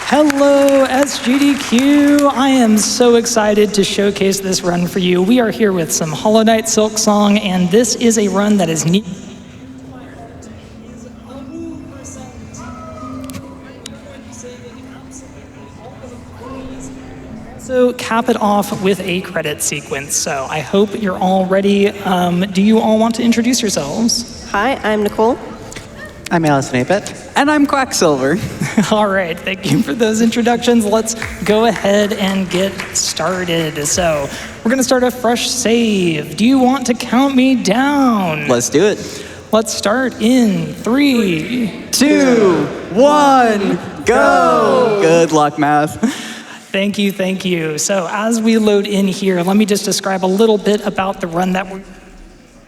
Hello, SGDQ. I am so excited to showcase this run for you. We are here with some Hollow Knight Silksong, and this is a run that is neat. So cap it off with a credit sequence. So I hope you're all ready. Do you all want to introduce yourselves? Hi, I'm Nicole. I'm Allison Apet. And I'm Quacksilver. All right, thank you for those introductions. Let's go ahead and get started. So we're gonna start a fresh save. Do you want to count me down? Let's do it. Let's start in 3, 2, 1, go! Good luck, Math. Thank you, thank you. So as we load in here, let me just describe a little bit about the run that we're.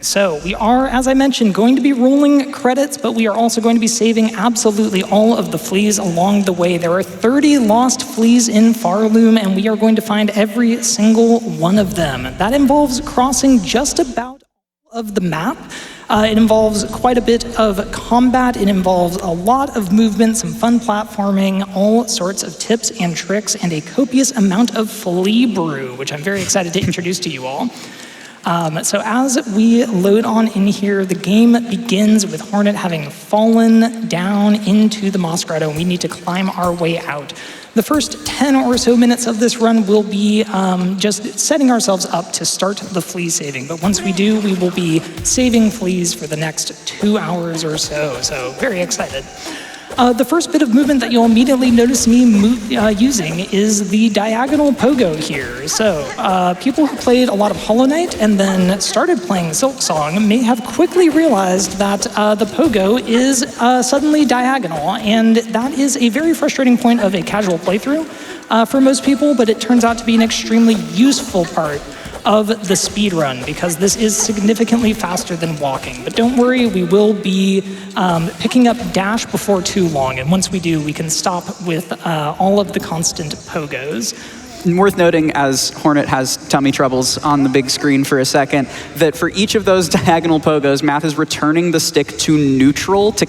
So we are, as I mentioned, going to be rolling credits, but we are also going to be saving absolutely all of the fleas along the way. There are 30 lost fleas in Farloom, and we are going to find every single one of them. That involves crossing just about all of the map. It involves quite a bit of combat. It involves a lot of movement, some fun platforming, all sorts of tips and tricks, and a copious amount of flea brew, which I'm very excited to introduce to you all. So as we load on in here, the game begins with Hornet having fallen down into the Moss Grotto, and we need to climb our way out. The first 10 or so minutes of this run will be just setting ourselves up to start the flea saving. But once we do, we will be saving fleas for the next 2 hours or so. So very excited. The first bit of movement that you'll immediately notice me using is the diagonal pogo here. So people who played a lot of Hollow Knight and then started playing Silksong may have quickly realized that the pogo is suddenly diagonal, and that is a very frustrating point of a casual playthrough for most people, but it turns out to be an extremely useful part of the speed run, because this is significantly faster than walking. But don't worry, we will be picking up dash before too long, and once we do, we can stop with all of the constant pogos. And worth noting, as Hornet has tummy troubles on the big screen for a second, that for each of those diagonal pogos, Math is returning the stick to neutral to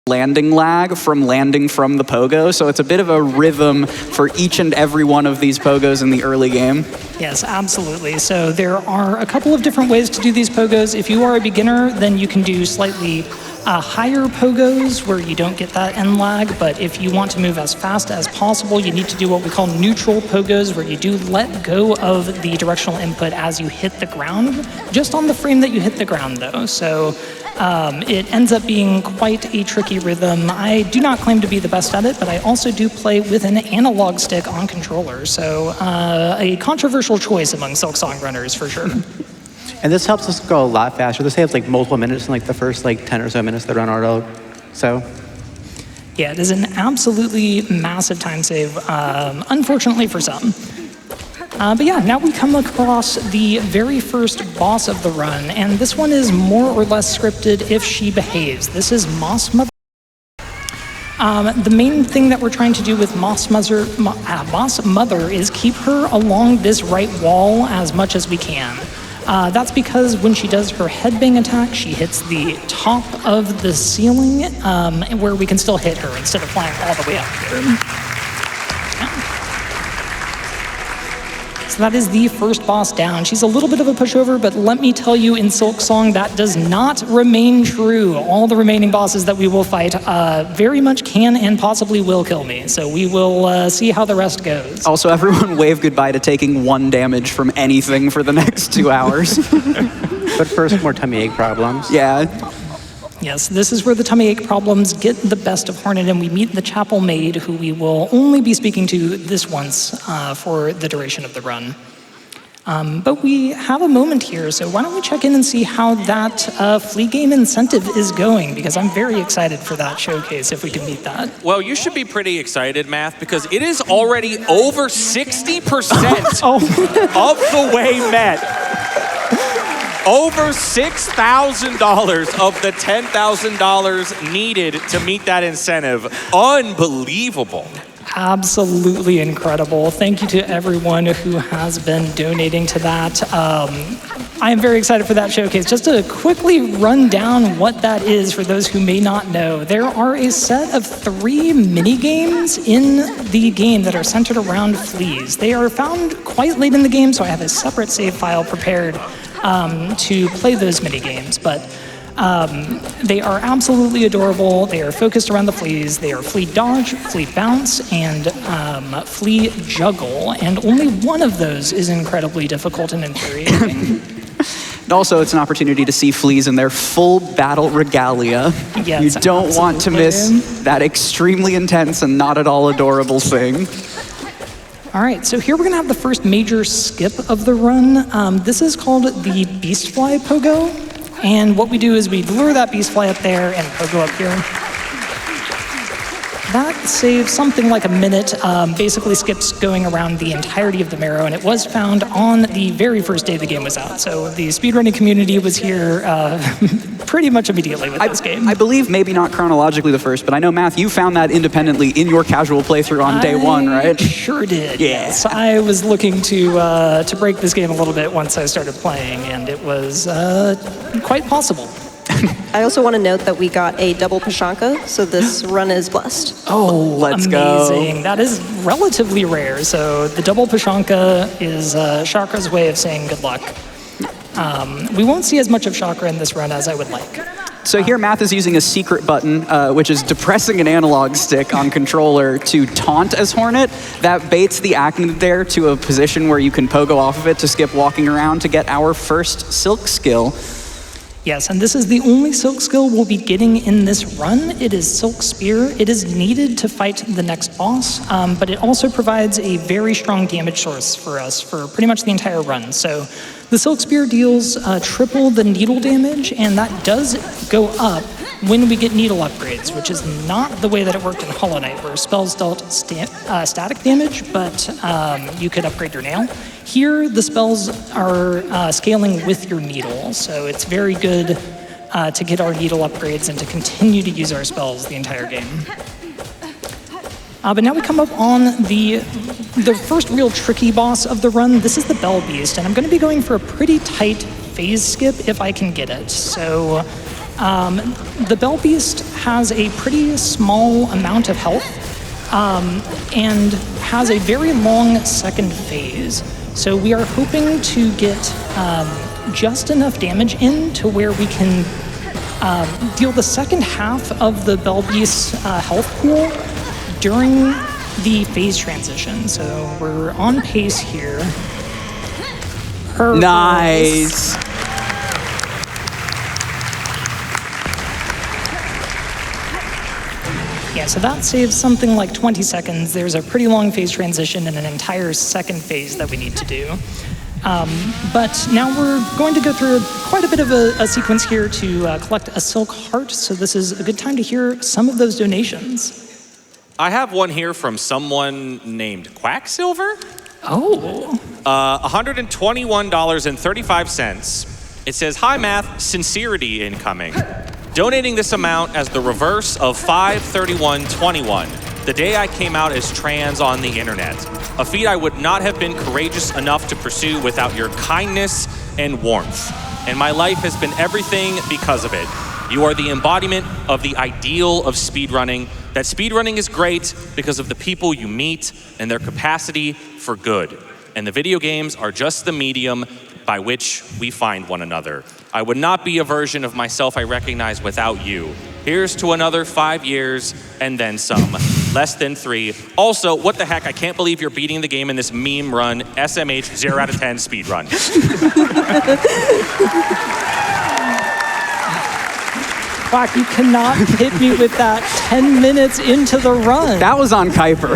landing lag from landing from the pogo, so it's a bit of a rhythm for each and every one of these pogos in the early game. Yes, absolutely. So there are a couple of different ways to do these pogos. If you are a beginner, then you can do slightly higher pogos where you don't get that end lag, but if you want to move as fast as possible, you need to do what we call neutral pogos, where you do let go of the directional input as you hit the ground, just on the frame that you hit the ground though. So it ends up being quite a tricky rhythm. I do not claim to be the best at it, but I also do play with an analog stick on controller, so a controversial choice among Silksong runners for sure. And this helps us go a lot faster. This saves like multiple minutes in like the first like 10 or so minutes that run auto. So yeah, it is an absolutely massive time save, unfortunately for some. But yeah, now we come across the very first boss of the run, and this one is more or less scripted if she behaves. This is Moss Mother. The main thing that we're trying to do with Moss Mother is keep her along this right wall as much as we can. That's because when she does her headbang attack, she hits the top of the ceiling, where we can still hit her instead of flying all the way up here. So that is the first boss down. She's a little bit of a pushover, but let me tell you, in Silksong, that does not remain true. All the remaining bosses that we will fight very much can and possibly will kill me. So we will see how the rest goes. Also, everyone wave goodbye to taking 1 damage from anything for the next 2 hours. but first, more tummy ache problems. Yeah. Yes, this is where the tummy ache problems get the best of Hornet, and we meet the chapel maid, who we will only be speaking to this once for the duration of the run. But we have a moment here, so why don't we check in and see how that flea game incentive is going, because I'm very excited for that showcase if we can meet that. Well, you should be pretty excited, Math, because it is already over 60% of the way met. Over $6,000 of the $10,000 needed to meet that incentive. Unbelievable. Absolutely incredible. Thank you to everyone who has been donating to that. I am very excited for that showcase. Just to quickly run down what that is for those who may not know, there are a set of 3 mini games in the game that are centered around fleas. They are found quite late in the game, so I have a separate save file prepared to play those mini games. But they are absolutely adorable. They are focused around the fleas. They are flea dodge, flea bounce, and flea juggle. And only one of those is incredibly difficult and infuriating. And also, it's an opportunity to see fleas in their full battle regalia. Yes, you don't want to miss that extremely intense and not at all adorable thing. All right, so here we're gonna have the first major skip of the run. This is called the Beastfly Pogo. And what we do is we lure that Beastfly up there and Pogo up here. That saves something like a minute, basically skips going around the entirety of the marrow, and it was found on the very first day the game was out. So the speedrunning community was here pretty much immediately with this game. I believe maybe not chronologically the first, but I know, Math, you found that independently in your casual playthrough on day one, right? Sure did. Yeah. Yes. I was looking to break this game a little bit once I started playing, and it was quite possible. I also want to note that we got a double Pashanka, so this run is blessed. Oh, let's amazing. go. That is relatively rare. So the double Pashanka is Chakra's way of saying good luck. We won't see as much of Chakra in this run as I would like. So here, Math is using a secret button, which is depressing an analog stick on controller to taunt as Hornet. That baits the Achnid there to a position where you can pogo off of it to skip walking around to get our first Silk skill. Yes, and this is the only Silk skill we'll be getting in this run. It is Silk Spear. It is needed to fight the next boss, but it also provides a very strong damage source for us for pretty much the entire run. So the Silk Spear deals triple the needle damage, and that does go up when we get needle upgrades, which is not the way that it worked in Hollow Knight, where spells dealt static damage, but you could upgrade your nail. Here, the spells are scaling with your needle, so it's very good to get our needle upgrades and to continue to use our spells the entire game. But now we come up on the first real tricky boss of the run. This is the Bell Beast, and I'm going to be going for a pretty tight phase skip if I can get it. So the Bell Beast has a pretty small amount of health and has a very long second phase. So we are hoping to get just enough damage in to where we can deal the second half of the Bell Beast's health pool during the phase transition. So we're on pace here. Perfect. Nice. Yeah, so that saves something like 20 seconds. There's a pretty long phase transition and an entire second phase that we need to do. But now we're going to go through quite a bit of a sequence here to collect a Silk Heart, so this is a good time to hear some of those donations. I have one here from someone named Quacksilver. Oh. $121.35. It says, "Hi, Math, sincerity incoming. Donating this amount as the reverse of 5/31/21, the day I came out as trans on the internet. A feat I would not have been courageous enough to pursue without your kindness and warmth. And my life has been everything because of it. You are the embodiment of the ideal of speedrunning. That speedrunning is great because of the people you meet and their capacity for good. And the video games are just the medium by which we find one another. I would not be a version of myself I recognize without you. Here's to another 5 years and then some. Less than 3. Also, what the heck? I can't believe you're beating the game in this meme run. SMH 0 out of 10 speed run." Quack, you cannot hit me with that 10 minutes into the run. That was on Keiper.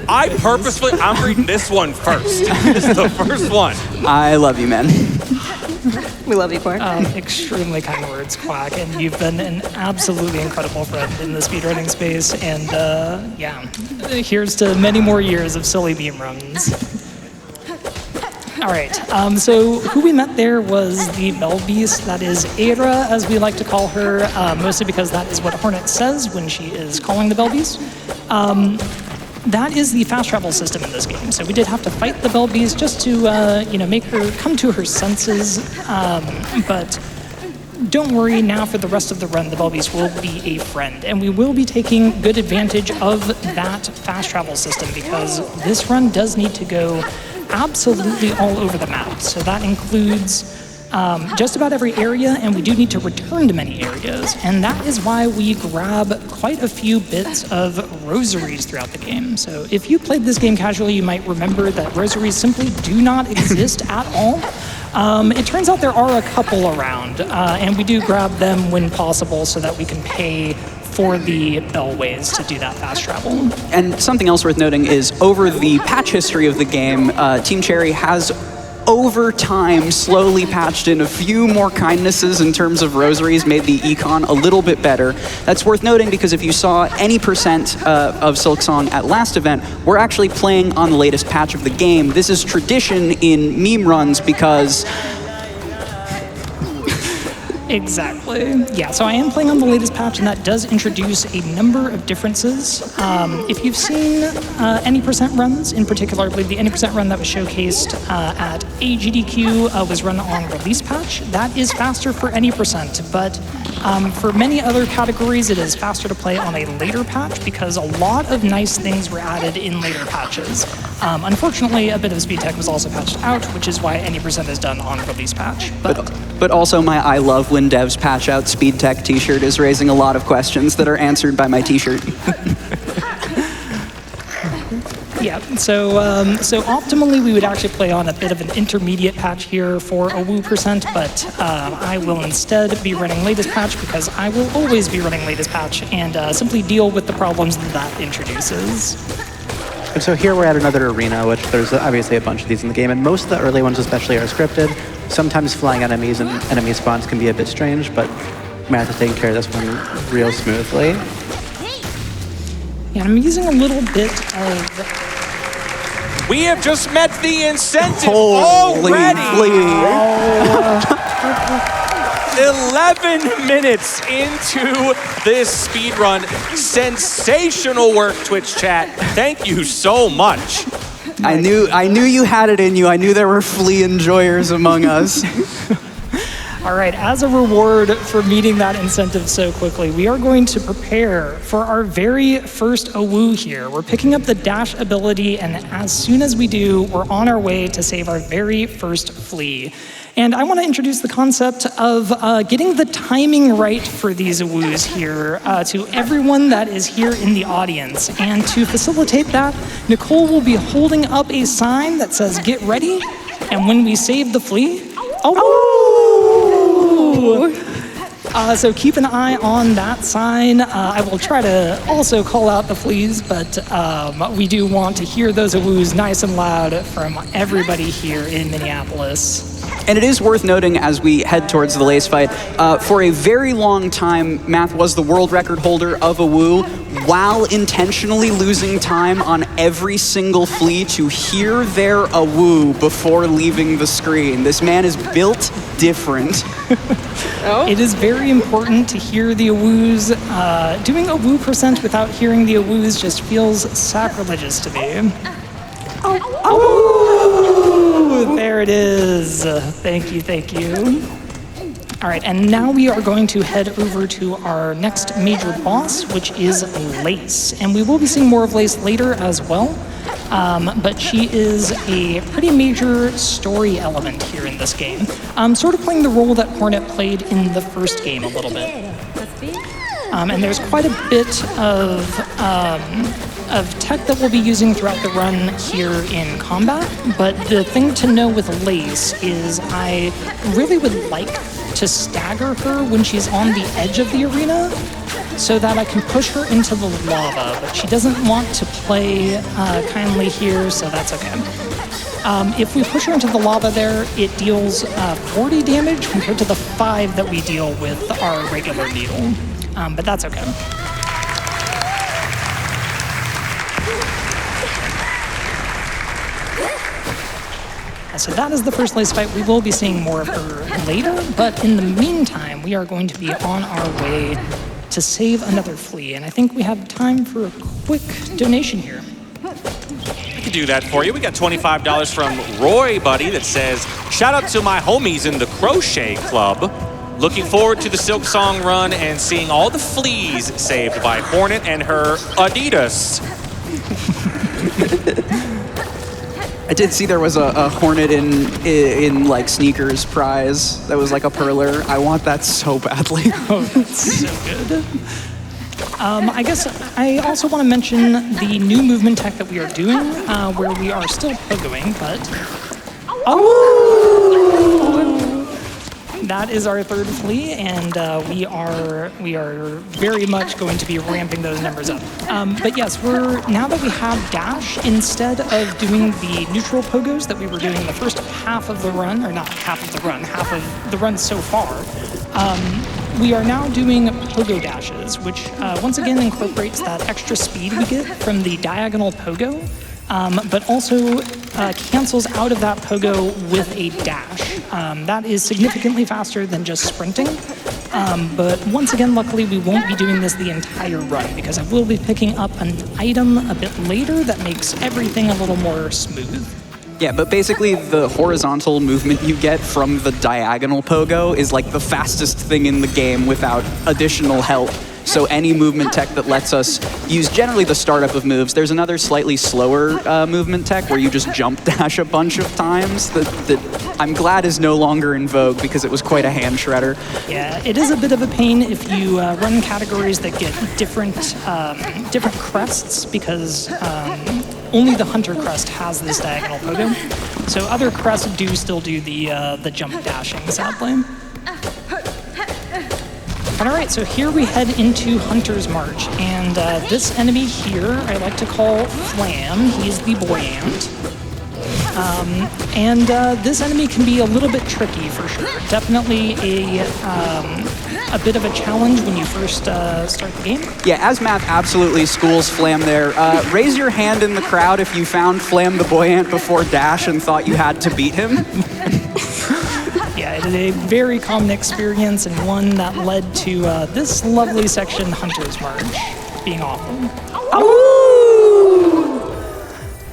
I purposefully, I'm reading this one first. This is the first one. I love you, man. We love you, Quack. Extremely kind words, Quack, and you've been an absolutely incredible friend in the speedrunning space, and yeah, here's to many more years of silly beam runs. All right, so who we met there was the Bell Beast. That is Aira, as we like to call her, mostly because that is what Hornet says when she is calling the Bell Beast. that is the fast travel system in this game. So we did have to fight the Bell Bees just to, make her come to her senses. But don't worry, now for the rest of the run, the Bell Bees will be a friend. And we will be taking good advantage of that fast travel system because this run does need to go absolutely all over the map. So that includes just about every area, and we do need to return to many areas. And that is why we grab quite a few bits of rosaries throughout the game. So if you played this game casually, you might remember that rosaries simply do not exist at all. It turns out there are a couple around, and we do grab them when possible so that we can pay for the bellways to do that fast travel. And something else worth noting is over the patch history of the game, Team Cherry has over time slowly patched in a few more kindnesses in terms of rosaries, made the econ a little bit better. That's worth noting because if you saw any percent of Silksong at last event, we're actually playing on the latest patch of the game. This is tradition in meme runs because Exactly. Yeah, so I am playing on the latest patch, and that does introduce a number of differences. If you've seen any percent runs, in particular, I believe the any percent run that was showcased at AGDQ was run on release patch. That is faster for any percent, but for many other categories, it is faster to play on a later patch because a lot of nice things were added in later patches. Unfortunately, a bit of speed tech was also patched out, which is why any percent is done on release patch. But also my I love when devs patch out speed tech t-shirt is raising a lot of questions that are answered by my t-shirt. Yeah, so optimally we would actually play on a bit of an intermediate patch here for a woo percent, but I will instead be running latest patch because I will always be running latest patch and simply deal with the problems that introduces. And so here we're at another arena, which there's obviously a bunch of these in the game, and most of the early ones especially are scripted. Sometimes flying enemies and enemy spawns can be a bit strange, but Math is taking care of this one real smoothly. Yeah, I'm using a little bit of... We have just met the incentive Holy already. 11 minutes into this speed run. Sensational work, Twitch chat. Thank you so much. I knew you had it in you. I knew there were flea enjoyers among us. All right, as a reward for meeting that incentive so quickly, we are going to prepare for our very first AWOO here. We're picking up the dash ability, and as soon as we do, we're on our way to save our very first flea. And I want to introduce the concept of getting the timing right for these AWOOs here to everyone that is here in the audience. And to facilitate that, Nicole will be holding up a sign that says, "Get ready," and when we save the flea, so keep an eye on that sign. I will try to also call out the fleas, but we do want to hear those AWOOs nice and loud from everybody here in Minneapolis. And it is worth noting as we head towards the lace fight, for a very long time, Math was the world record holder of AWOO while intentionally losing time on every single flea to hear their AWOO before leaving the screen. This man is built different. It is very important to hear the AWOOs. Doing AWOO percent without hearing the AWOOs just feels sacrilegious to me. There it is. Thank you, thank you. All right, and now we are going to head over to our next major boss, which is Lace. And we will be seeing more of Lace later as well. But she is a pretty major story element here in this game. Sort of playing the role that Hornet played in the first game a little bit. And there's quite a bit of tech that we'll be using throughout the run here in combat. But the thing to know with Lace is I really would like to stagger her when she's on the edge of the arena so that I can push her into the lava, but she doesn't want to play kindly here, so that's okay. If we push her into the lava there, it deals 40 damage compared to the 5 that we deal with our regular needle, but that's okay. So that is the first Lace fight. We will be seeing more of her later, but in the meantime, we are going to be on our way to save another flea, and I think we have time for a quick donation here. do that for you. We got $25 from Roy Buddy that says, shout out to my homies in the Crochet Club. Looking forward to the Silksong run and seeing all the fleas saved by Hornet and her Adidas. I did see there was a Hornet in like sneakers prize that was like a perler. I want that so badly. Oh, that's so good. I guess I also want to mention the new movement tech that we are doing, where we are still pogoing, but... That is our third flea, and we are very much going to be ramping those numbers up. But yes, now that we have dash, instead of doing the neutral pogos that we were doing the first half of the run, or not half of the run, half of the run so far, we are now doing pogo dashes, which once again incorporates that extra speed we get from the diagonal pogo, but also cancels out of that pogo with a dash. That is significantly faster than just sprinting, but once again, luckily, we won't be doing this the entire run because I will be picking up an item a bit later that makes everything a little more smooth. Yeah, but basically the horizontal movement you get from the diagonal pogo is like the fastest thing in the game without additional help. So any movement tech that lets us use generally the startup of moves. There's another slightly slower movement tech where you just jump dash a bunch of times that I'm glad is no longer in vogue because it was quite a hand shredder. Yeah, it is a bit of a pain if you run categories that get different crests because only the Hunter crest has this diagonal pogo. So other crests do still do the jump dashing, sadly. All right, so here we head into Hunter's March, and this enemy here I like to call Flam. He's the boy ant. And this enemy can be a little bit tricky for sure. Definitely a bit of a challenge when you first start the game. Yeah, as Math absolutely schools Flam there, raise your hand in the crowd if you found Flam the boy ant before Dash and thought you had to beat him. Yeah, it is a very common experience and one that led to this lovely section, Hunter's March, being awful.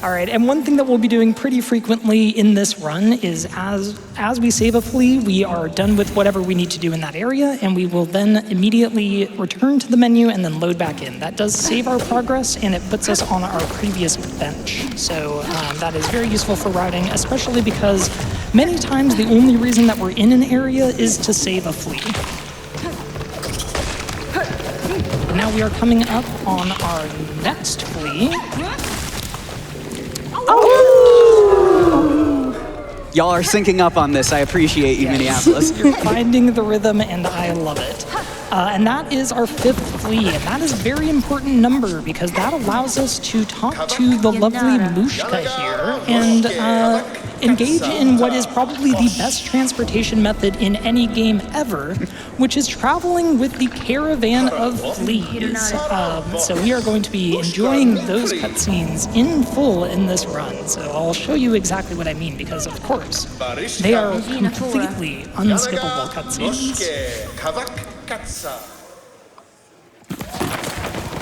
All right, and one thing that we'll be doing pretty frequently in this run is as we save a flea, we are done with whatever we need to do in that area, and we will then immediately return to the menu and then load back in. That does save our progress, and it puts us on our previous bench. So that is very useful for routing, especially because many times the only reason that we're in an area is to save a flea. Now we are coming up on our next flea. Y'all are syncing up on this. I appreciate you, Minneapolis. You're finding the rhythm, and I love it. And that is our fifth flea, and that is a very important number because that allows us to talk to the lovely Mushka here and engage in what is probably the best transportation method in any game ever, which is traveling with the caravan of fleas. So we are going to be enjoying those cutscenes in full in this run. So I'll show you exactly what I mean because, of course, they are completely unskippable cutscenes.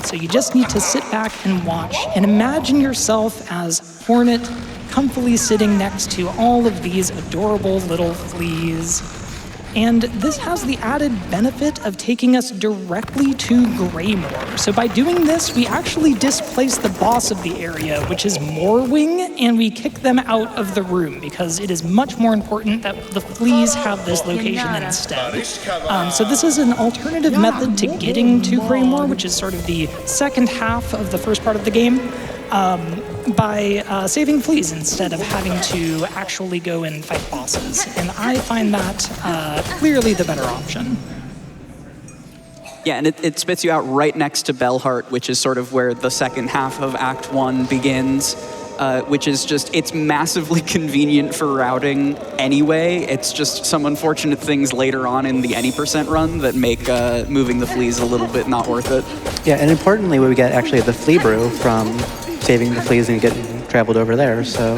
So you just need to sit back and watch and imagine yourself as Hornet comfily sitting next to all of these adorable little fleas. And this has the added benefit of taking us directly to Greymoor. So by doing this, we actually displace the boss of the area, which is Moorwing, and we kick them out of the room because it is much more important that the fleas have this location instead. So this is an alternative method to getting to Greymoor, which is sort of the second half of the first part of the game. By saving fleas instead of having to actually go and fight bosses. And I find that clearly the better option. Yeah, and it spits you out right next to Bellheart, which is sort of where the second half of Act 1 begins, which is just, it's massively convenient for routing anyway. It's just some unfortunate things later on in the any% run that make moving the fleas a little bit not worth it. Yeah, and importantly, we get actually the flea brew from saving the fleas and getting traveled over there, so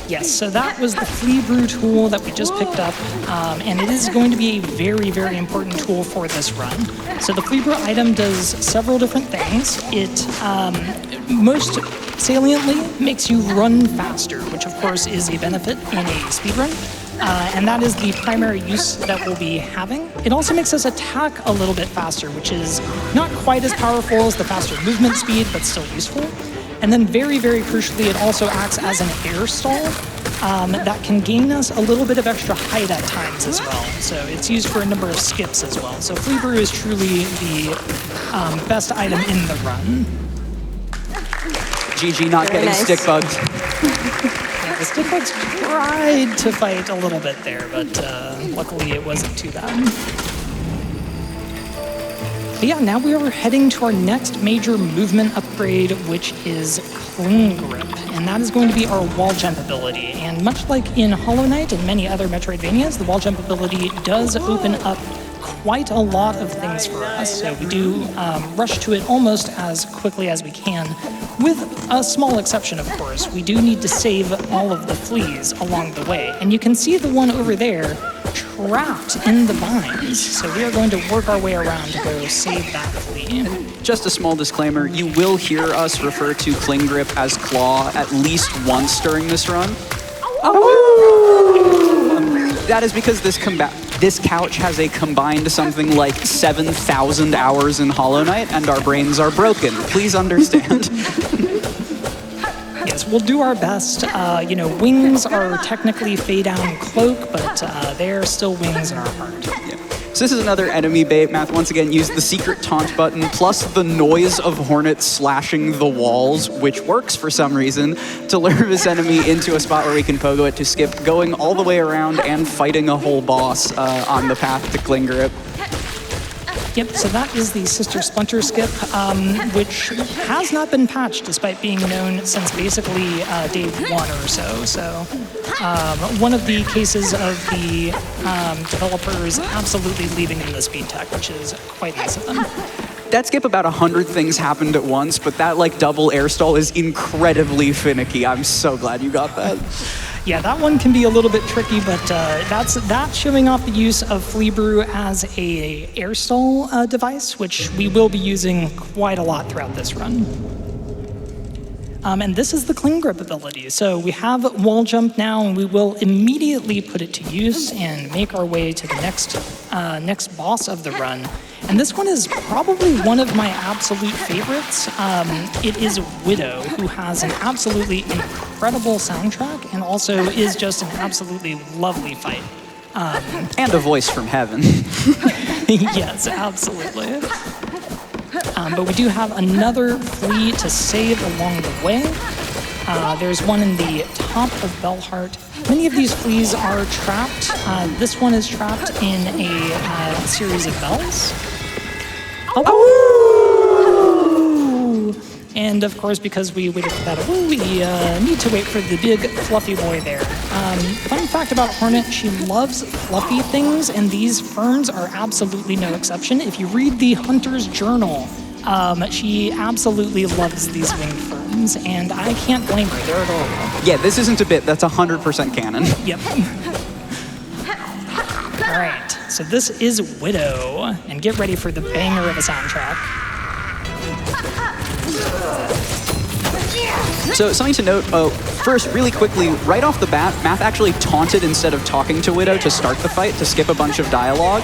Yes, so that was the Flea Brew tool that we just picked up, and it is going to be a very, very important tool for this run. So the Flea Brew item does several different things. It most saliently makes you run faster, which of course is a benefit in a speedrun. And that is the primary use that we'll be having. It also makes us attack a little bit faster, which is not quite as powerful as the faster movement speed, but still useful. And then very, very crucially, it also acts as an air stall that can gain us a little bit of extra height at times as well. So it's used for a number of skips as well. So Flea Brew is truly the best item in the run. GG not getting nice. stick bugged. Yeah, the stick bugs tried to fight a little bit there, but luckily it wasn't too bad. But yeah, now we are heading to our next major movement upgrade, which is Cling Grip. And that is going to be our wall jump ability. And much like in Hollow Knight and many other Metroidvanias, the wall jump ability does open up quite a lot of things for us. So we do rush to it almost as quickly as we can, with a small exception, of course. We do need to save all of the fleas along the way. And you can see the one over there trapped in the vines. So we are going to work our way around to go save that flea. Just a small disclaimer, you will hear us refer to Cling Grip as Claw at least once during this run. That is because this couch has a combined something like 7,000 hours in Hollow Knight, and our brains are broken. Please understand. Yes, we'll do our best. Wings are technically Fey Down Cloak, but they're still wings in our heart. Yeah. So this is another enemy bait. Math once again used the secret taunt button plus the noise of Hornet slashing the walls, which works for some reason, to lure this enemy into a spot where we can pogo it to skip, going all the way around and fighting a whole boss on the path to Cling Grip. Yep, so that is the Sister Splinter skip, which has not been patched despite being known since basically day 1 or so. So one of the cases of the developers absolutely leaving in the speed tech, which is quite nice of them. That skip, about 100 things happened at once, but that double air stall is incredibly finicky. I'm so glad you got that. Yeah, that one can be a little bit tricky, but that's showing off the use of Flea Brew as a air stall device, which we will be using quite a lot throughout this run. And this is the Cling Grip ability. So we have wall jump now, and we will immediately put it to use and make our way to the next boss of the run. And this one is probably one of my absolute favorites. It is Widow, who has an absolutely incredible soundtrack and also is just an absolutely lovely fight. And a voice from heaven. Yes, absolutely. But we do have another flea to save along the way. There's one in the top of Bellheart. Many of these fleas are trapped. This one is trapped in a series of bells. Oh! And of course, because we waited for that, we need to wait for the big fluffy boy there. Fun fact about Hornet, she loves fluffy things, and these ferns are absolutely no exception. If you read the Hunter's Journal, she absolutely loves these winged ferns, and I can't blame her. They're adorable. Yeah, this isn't a bit. That's 100% canon. Yep. All right, so this is Widow, and get ready for the banger of a soundtrack. So something to note, first, really quickly, right off the bat, Math actually taunted instead of talking to Widow to start the fight, to skip a bunch of dialogue.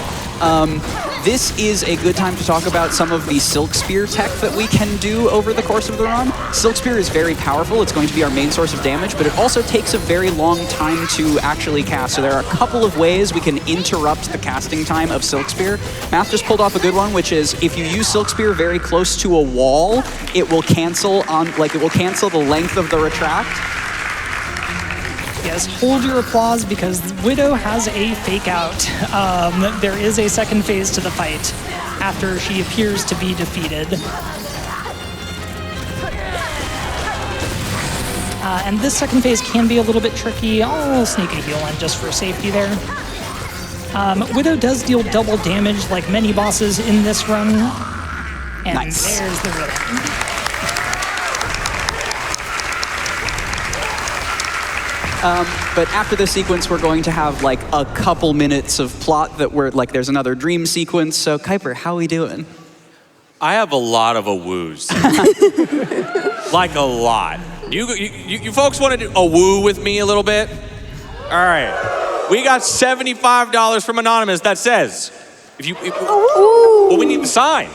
This is a good time to talk about some of the Silk Spear tech that we can do over the course of the run. Silk Spear is very powerful. It's going to be our main source of damage, but it also takes a very long time to actually cast. So there are a couple of ways we can interrupt the casting time of Silk Spear. Math just pulled off a good one, which is if you use Silk Spear very close to a wall, it will cancel the length of the retract. Yes, hold your applause because Widow has a fake out. There is a second phase to the fight after she appears to be defeated. And this second phase can be a little bit tricky. I'll sneak a heal in just for safety there. Widow does deal double damage like many bosses in this run. And Nice. There's the rhythm. But after this sequence, we're going to have like a couple minutes of plot that we're like, there's another dream sequence. So Keiper, how we doing? I have a lot of awoos. Like a lot. You folks want to do a woo with me a little bit? All right. We got $75 from Anonymous that says, well, we need the sign.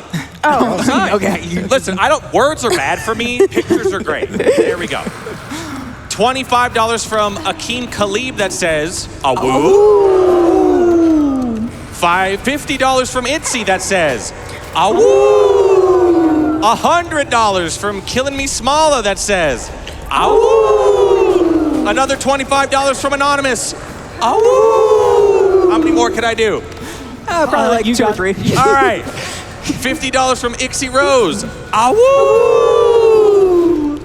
Oh. Sign. Okay. Listen, words are bad for me. Pictures are great. There we go. $25 from Akeem Khalib that says, a woo. $50 from Itzy that says, a woo. $100 from Killing Me Smalla that says, a woo. Another $25 from Anonymous, a woo. How many more could I do? Probably like 2 or 3. All right. $50 from Ixie Rose. Awoo!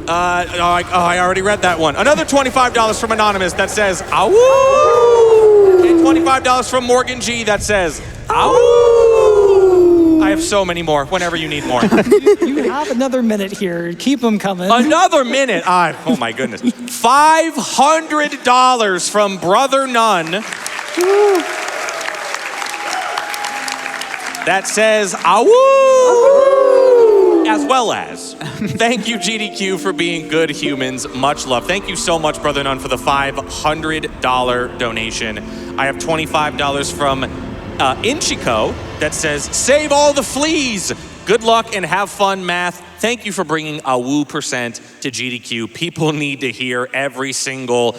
I already read that one. Another $25 from Anonymous that says, awoo! And $25 from Morgan G that says, awoo! I have so many more, whenever you need more. You have another minute here. Keep them coming. Another minute. Oh my goodness. $500 from Brother None. That says, awoo! As well as, thank you, GDQ, for being good humans. Much love. Thank you so much, Brother None, for the $500 donation. I have $25 from Inchiko that says, save all the fleas. Good luck and have fun, Math. Thank you for bringing a woo percent to GDQ. People need to hear every single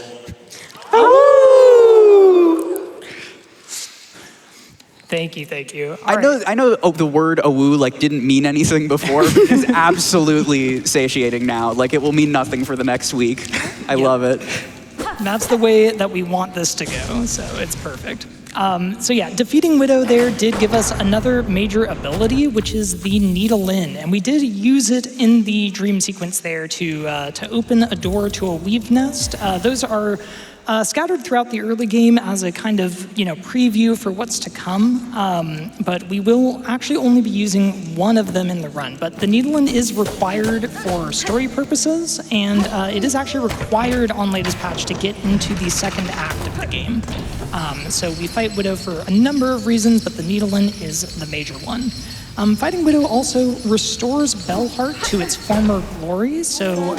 Thank you. I know the word awoo like didn't mean anything before, but it's absolutely satiating now. Like it will mean nothing for the next week. I love it. That's the way that we want this to go, so it's perfect. So yeah, defeating Widow there did give us another major ability, which is the Needle In, and we did use it in the dream sequence there to open a door to a weave nest. Those are scattered throughout the early game as a kind of, preview for what's to come, but we will actually only be using one of them in the run. But the Needle-In is required for story purposes, and it is actually required on latest patch to get into the second act of the game. So we fight Widow for a number of reasons, but the Needle-In is the major one. Fighting Widow also restores Bellheart to its former glory. So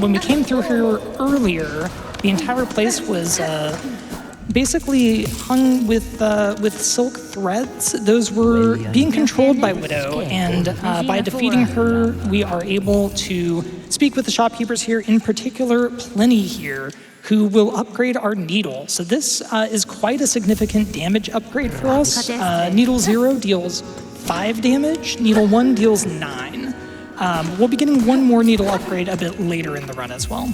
when we came through here earlier, the entire place was basically hung with silk threads. Those were being controlled by Widow, and by defeating her, we are able to speak with the shopkeepers here, in particular Pliny here, who will upgrade our needle. So this is quite a significant damage upgrade for us. Needle 0 deals 5 damage, Needle 1 deals 9. We'll be getting one more needle upgrade a bit later in the run as well.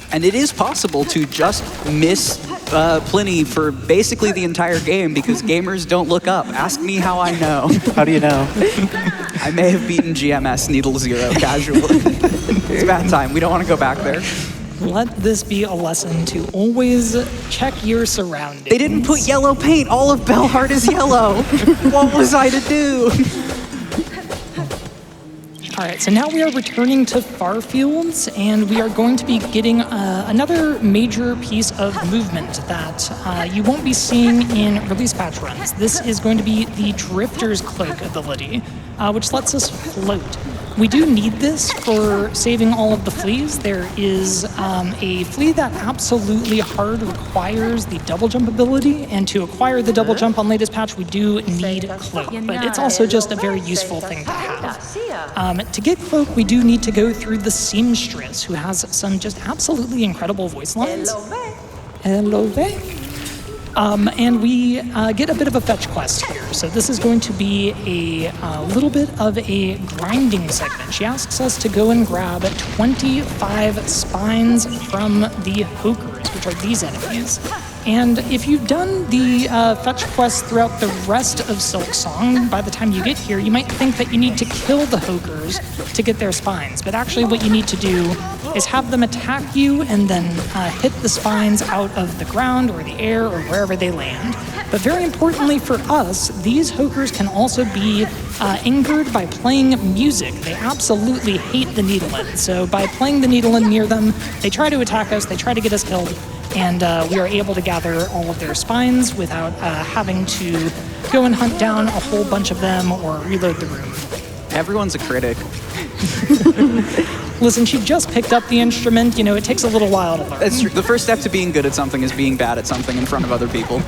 And it is possible to just miss Pliny for basically the entire game because gamers don't look up. Ask me how I know. How do you know? I may have beaten GMS Needle 0 casually. It's bad time. We don't want to go back there. Let this be a lesson to always check your surroundings. They didn't put yellow paint. All of Bellheart is yellow. What was I to do? All right, so now we are returning to Farfields, and we are going to be getting another major piece of movement that you won't be seeing in release patch runs. This is going to be the Drifter's Cloak ability, which lets us float. We do need this for saving all of the fleas. There is a flea that absolutely hard requires the double jump ability, and to acquire the double jump on latest patch, we do need Cloak, but it's also just a very useful thing to have. To get Cloak, we do need to go through the Seamstress, who has some just absolutely incredible voice lines. Hello there. And we get a bit of a fetch quest here. So this is going to be a little bit of a grinding segment. She asks us to go and grab 25 spines from the Hokers, which are these enemies. And if you've done the fetch quest throughout the rest of Silksong, by the time you get here, you might think that you need to kill the Hokers to get their spines. But actually what you need to do is have them attack you and then hit the spines out of the ground or the air or wherever they land. But very importantly for us, these Hokers can also be angered by playing music. They absolutely hate the Needlein. So by playing the Needlein near them, they try to attack us, they try to get us killed, and we are able to gather all of their spines without having to go and hunt down a whole bunch of them or reload the room. Everyone's a critic. Listen, she just picked up the instrument. You know, it takes a little while to learn. That's true. The first step to being good at something is being bad at something in front of other people.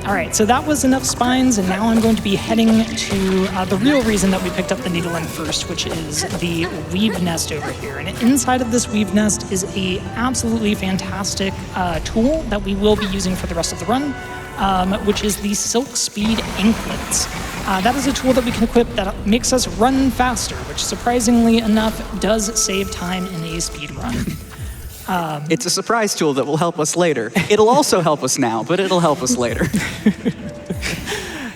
All right, so that was enough spines, and now I'm going to be heading to the real reason that we picked up the Needlein first, which is the weave nest over here. And inside of this weave nest is a absolutely fantastic tool that we will be using for the rest of the run, which is the Silk Speed Anklets. That is a tool that we can equip that makes us run faster, which surprisingly enough does save time in a speed run. It's a surprise tool that will help us later. It'll also help us now, but it'll help us later.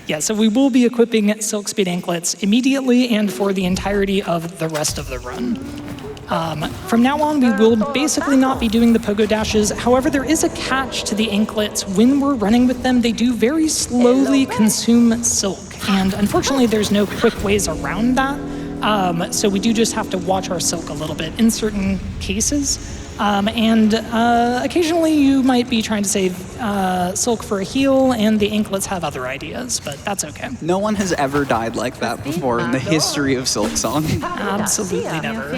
Yeah, so we will be equipping Silk Speed Anklets immediately and for the entirety of the rest of the run. From now on, we will basically not be doing the pogo dashes. However, there is a catch to the anklets. When we're running with them, they do very slowly consume silk. And unfortunately, there's no quick ways around that. So we do just have to watch our silk a little bit in certain cases. And occasionally you might be trying to save silk for a heal, and the anklets have other ideas, but that's okay. No one has ever died like that before in the history of Silksong. Absolutely never.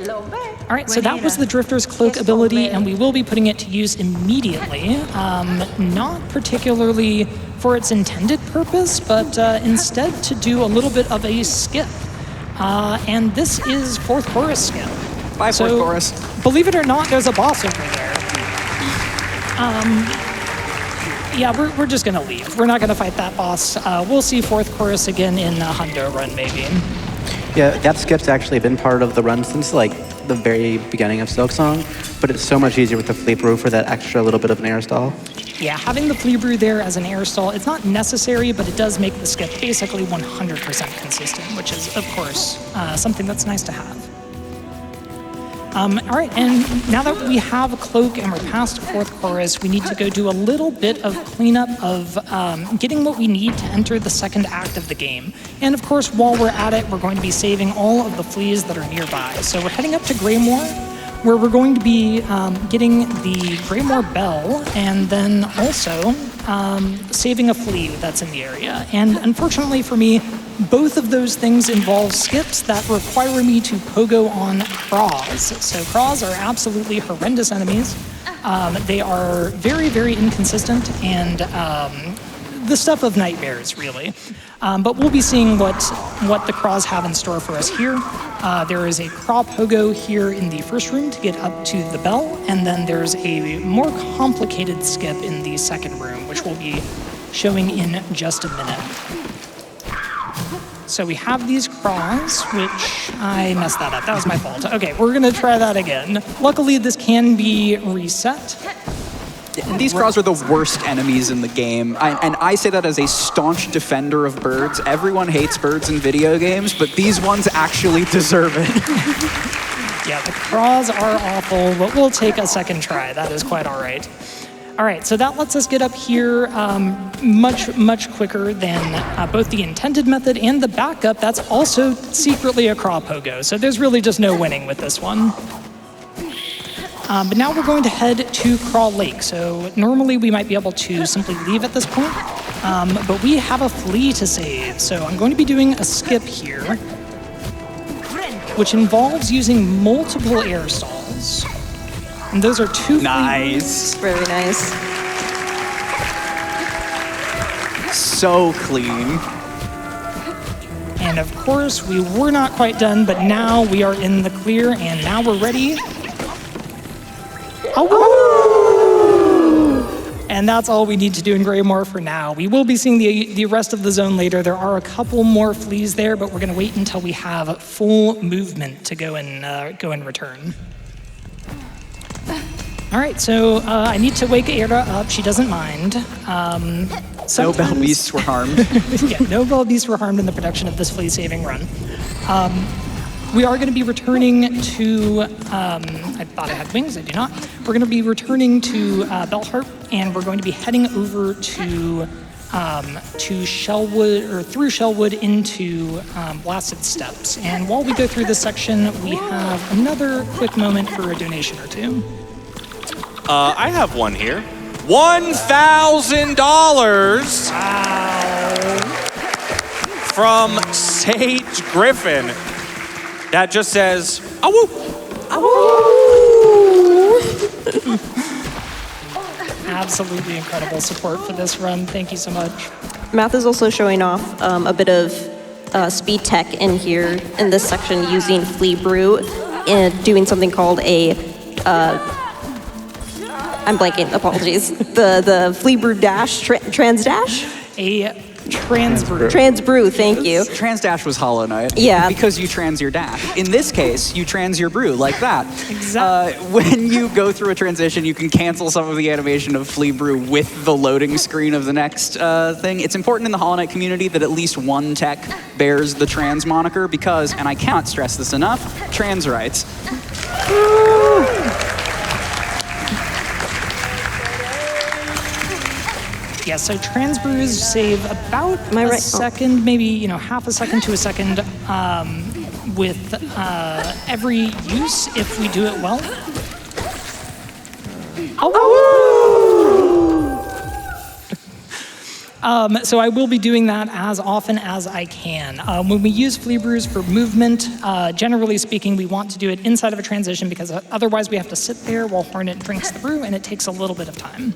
All right, so that was the Drifter's Cloak ability, and we will be putting it to use immediately. Not particularly for its intended purpose, but instead to do a little bit of a skip. And this is Fourth Chorus skip. Bye, Fourth Chorus. Believe it or not, there's a boss over there. Yeah, we're just gonna leave. We're not gonna fight that boss. We'll see Fourth Chorus again in the Hundo run, maybe. Yeah, that skip's actually been part of the run since like the very beginning of Silksong, but it's so much easier with the Fleet Brew for that extra little bit of an air stall. Yeah, having the Flea Brew there as an air stall, it's not necessary, but it does make the skip basically 100% consistent, which is, of course, something that's nice to have. All right, and now that we have a cloak and we're past Fourth Chorus, we need to go do a little bit of cleanup of getting what we need to enter the second act of the game. And of course, while we're at it, we're going to be saving all of the fleas that are nearby. So we're heading up to Greymoor, where we're going to be getting the Greymoor Bell, and then also saving a flea that's in the area. And unfortunately for me, both of those things involve skips that require me to pogo on craws. So craws are absolutely horrendous enemies. They are very, very inconsistent and the stuff of nightmares, really. But we'll be seeing what the craws have in store for us here. There is a craw pogo here in the first room to get up to the bell, and then there's a more complicated skip in the second room, which we'll be showing in just a minute. So we have these craws, which I messed that up. That was my fault. Okay, we're gonna try that again. Luckily, this can be reset. And these craws are the worst enemies in the game. And I say that as a staunch defender of birds. Everyone hates birds in video games, but these ones actually deserve it. Yeah, the craws are awful, but we'll take a second try. That is quite all right. All right, so that lets us get up here much quicker than both the intended method and the backup. That's also secretly a craw pogo, so there's really just no winning with this one. But now we're going to head to Craw Lake. So normally we might be able to simply leave at this point, but we have a flea to save. So I'm going to be doing a skip here, which involves using multiple air stalls. And those are two Nice. Very nice. So clean. And of course, we were not quite done, but now we are in the clear, and now we're ready. Oh! And that's all we need to do in Greymoor for now. We will be seeing the rest of the zone later. There are a couple more fleas there, but we're going to wait until we have full movement to go and return. All right, so I need to wake Era up. She doesn't mind. No bell beasts were harmed. Yeah, no bell beasts were harmed in the production of this flea saving run. We are going to be returning to, I thought I had wings, I do not. We're going to be returning to Bellharp and we're going to be heading over to Shellwood, or through Shellwood into Blasted Steps. And while we go through this section, we have another quick moment for a donation or two. I have one here. $1,000 from Sage Griffin. That just says, "Awoo." Absolutely incredible support for this run. Thank you so much. Math is also showing off a bit of speed tech in here in this section using Flea Brew and doing something called a I'm blanking, apologies. The Flea Brew Dash, Trans Dash? A trans brew. Trans Brew, thank you. Trans dash was Hollow Knight. Yeah. Because you trans your dash. In this case, you trans your brew, like that. Exactly. When you go through a transition, you can cancel some of the animation of Flea Brew with the loading screen of the next thing. It's important in the Hollow Knight community that at least one tech bears the trans moniker because, and I cannot stress this enough, trans rights. Yeah, so trans brews save about a second, maybe half a second to a second with every use if we do it well. So I will be doing that as often as I can. When we use Flea Brews for movement, generally speaking, we want to do it inside of a transition because otherwise we have to sit there while Hornet drinks the brew and it takes a little bit of time.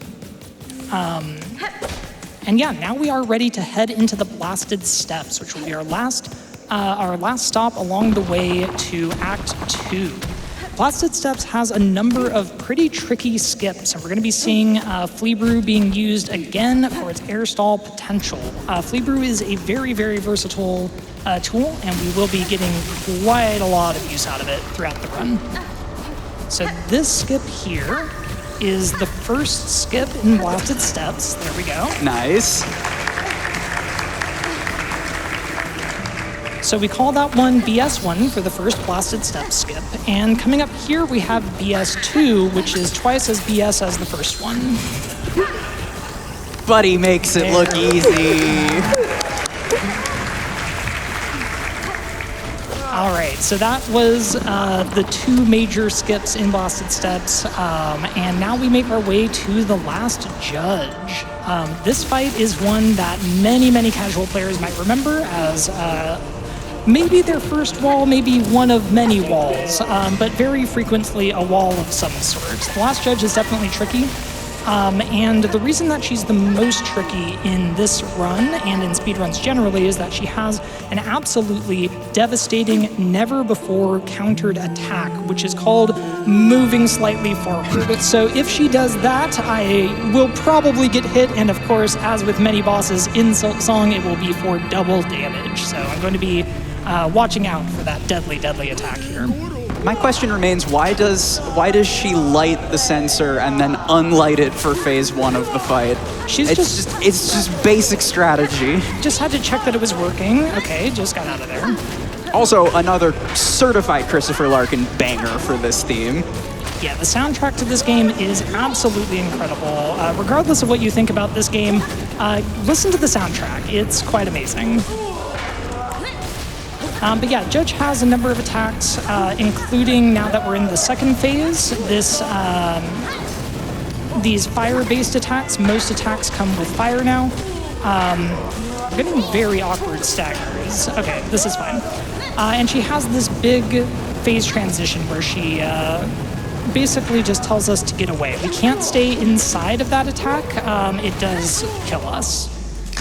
And yeah, now we are ready to head into the Blasted Steps, which will be our last stop along the way to Act 2. Blasted Steps has a number of pretty tricky skips, and we're going to be seeing Flea Brew being used again for its air stall potential. Flea Brew is a very, very versatile tool, and we will be getting quite a lot of use out of it throughout the run. So this skip here is the first skip in Blasted Steps. There we go. Nice. So we call that one BS1 for the first Blasted Steps skip. And coming up here, we have BS2, which is twice as BS as the first one. Buddy makes it look easy. All right, so that was the two major skips in Blasted Steps, and now we make our way to the last judge. This fight is one that many, many casual players might remember as maybe their first wall, maybe one of many walls, but very frequently a wall of some sort. The last judge is definitely tricky. And the reason that she's the most tricky in this run and in speedruns generally is that she has an absolutely devastating, never-before countered attack, which is called moving slightly forward. So if she does that, I will probably get hit, and of course, as with many bosses in Silksong, it will be for double damage. So I'm going to be watching out for that deadly, deadly attack here. My question remains, why does she light the sensor and then unlight it for phase one of the fight? It's just basic strategy. Just had to check that it was working. Okay, just got out of there. Also, another certified Christopher Larkin banger for this theme. Yeah, the soundtrack to this game is absolutely incredible. Regardless of what you think about this game, listen to the soundtrack. It's quite amazing. But yeah, Judge has a number of attacks, including, now that we're in the second phase, these fire-based attacks. Most attacks come with fire now. I'm getting very awkward staggers. Okay, this is fine. And she has this big phase transition where she basically just tells us to get away. We can't stay inside of that attack. It does kill us.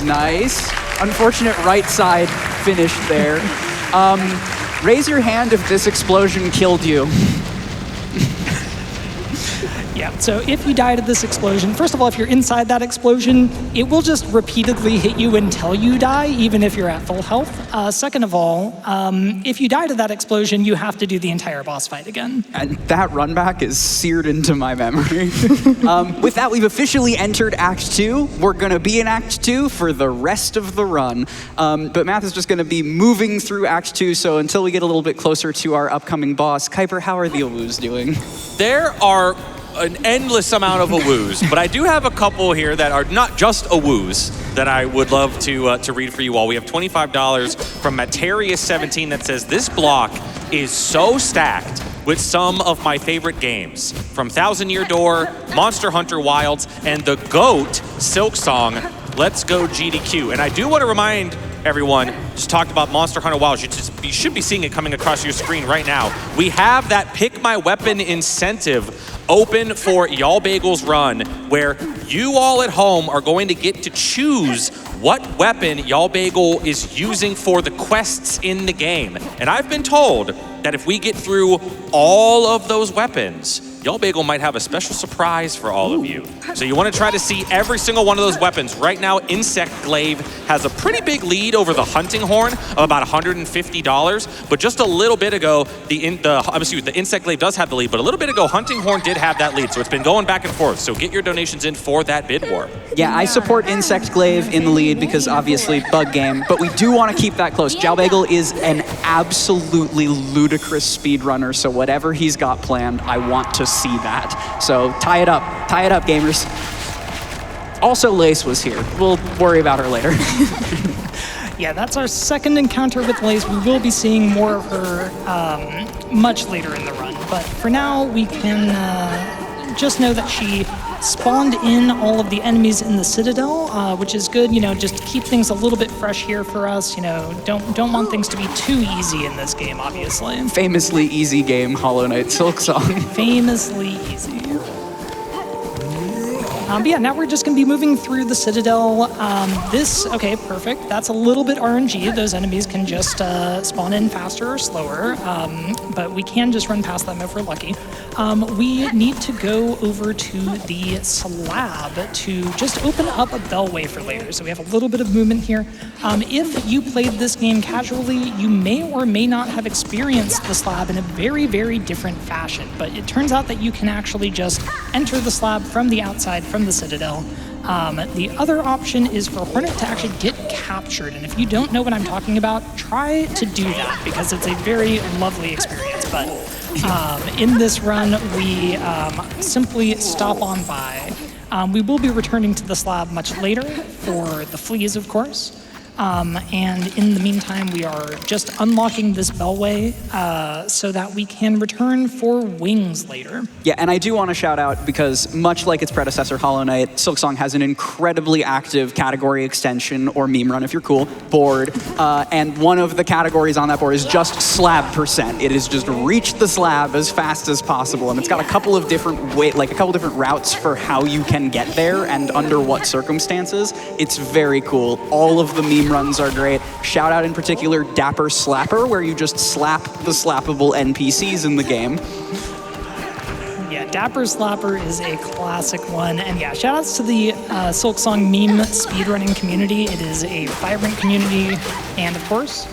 Nice. Unfortunate right side finish there. Raise your hand if this explosion killed you. Yeah, so if you died of this explosion, first of all, if you're inside that explosion, it will just repeatedly hit you until you die, even if you're at full health. Second of all, if you died of that explosion, you have to do the entire boss fight again. And that run back is seared into my memory. With that, we've officially entered Act 2. We're going to be in Act 2 for the rest of the run. But Math is just going to be moving through Act 2, so until we get a little bit closer to our upcoming boss, Keiper, how are the Owus doing? There are an endless amount of awoos, but I do have a couple here that are not just awoos that I would love to read for you all. We have $25 from Materius17 that says, this block is so stacked with some of my favorite games, from Thousand Year Door, Monster Hunter Wilds, and the GOAT, Silksong. Let's go GDQ. And I do want to remind everyone, just talked about Monster Hunter Wilds. You should be seeing it coming across your screen right now. We have that Pick My Weapon incentive open for Y'all Bagel's run, where you all at home are going to get to choose what weapon Y'all Bagel is using for the quests in the game. And I've been told that if we get through all of those weapons, Y'all Bagel might have a special surprise for all of you. So you want to try to see every single one of those weapons. Right now, Insect Glaive has a pretty big lead over the Hunting Horn of about $150. But just a little bit ago, the Insect Glaive does have the lead, but a little bit ago, Hunting Horn did have that lead. So it's been going back and forth. So get your donations in for that bid war. Yeah, I support Insect Glaive in the lead because obviously bug game, but we do want to keep that close. Y'all Bagel is an absolutely ludicrous speedrunner, so whatever he's got planned, I want to see that. So tie it up, gamers. Also, Lace was here. We'll worry about her later. Yeah, that's our second encounter with Lace. We will be seeing more of her much later in the run, but for now we can just know that she spawned in all of the enemies in the Citadel, which is good. You know, just keep things a little bit fresh here for us. You know, don't want things to be too easy in this game, obviously. Famously easy game, Hollow Knight Silksong. Famously easy. But yeah, now we're just going to be moving through the Citadel. Okay, perfect. That's a little bit RNG. Those enemies can just spawn in faster or slower, but we can just run past them if we're lucky. We need to go over to the slab to just open up a bellway for later. So we have a little bit of movement here. If you played this game casually, you may or may not have experienced the slab in a very, very different fashion. But it turns out that you can actually just enter the slab from the outside, from the Citadel. The other option is for Hornet to actually get captured. And if you don't know what I'm talking about, try to do that because it's a very lovely experience. But in this run, we simply stop on by. We will be returning to the slab much later for the fleas, of course. And in the meantime, we are just unlocking this bellway so that we can return for wings later. Yeah, and I do want to shout out because much like its predecessor, Hollow Knight, Silksong has an incredibly active category extension, or meme run if you're cool, board. And one of the categories on that board is just slab %. It is just reach the slab as fast as possible. And it's got a couple of different routes for how you can get there and under what circumstances. It's very cool. All of the meme runs are great. Shout out in particular Dapper Slapper, where you just slap the slappable NPCs in the game. Yeah, Dapper Slapper is a classic one. And yeah, shout outs to the Silksong meme speedrunning community. It is a vibrant community. And of course,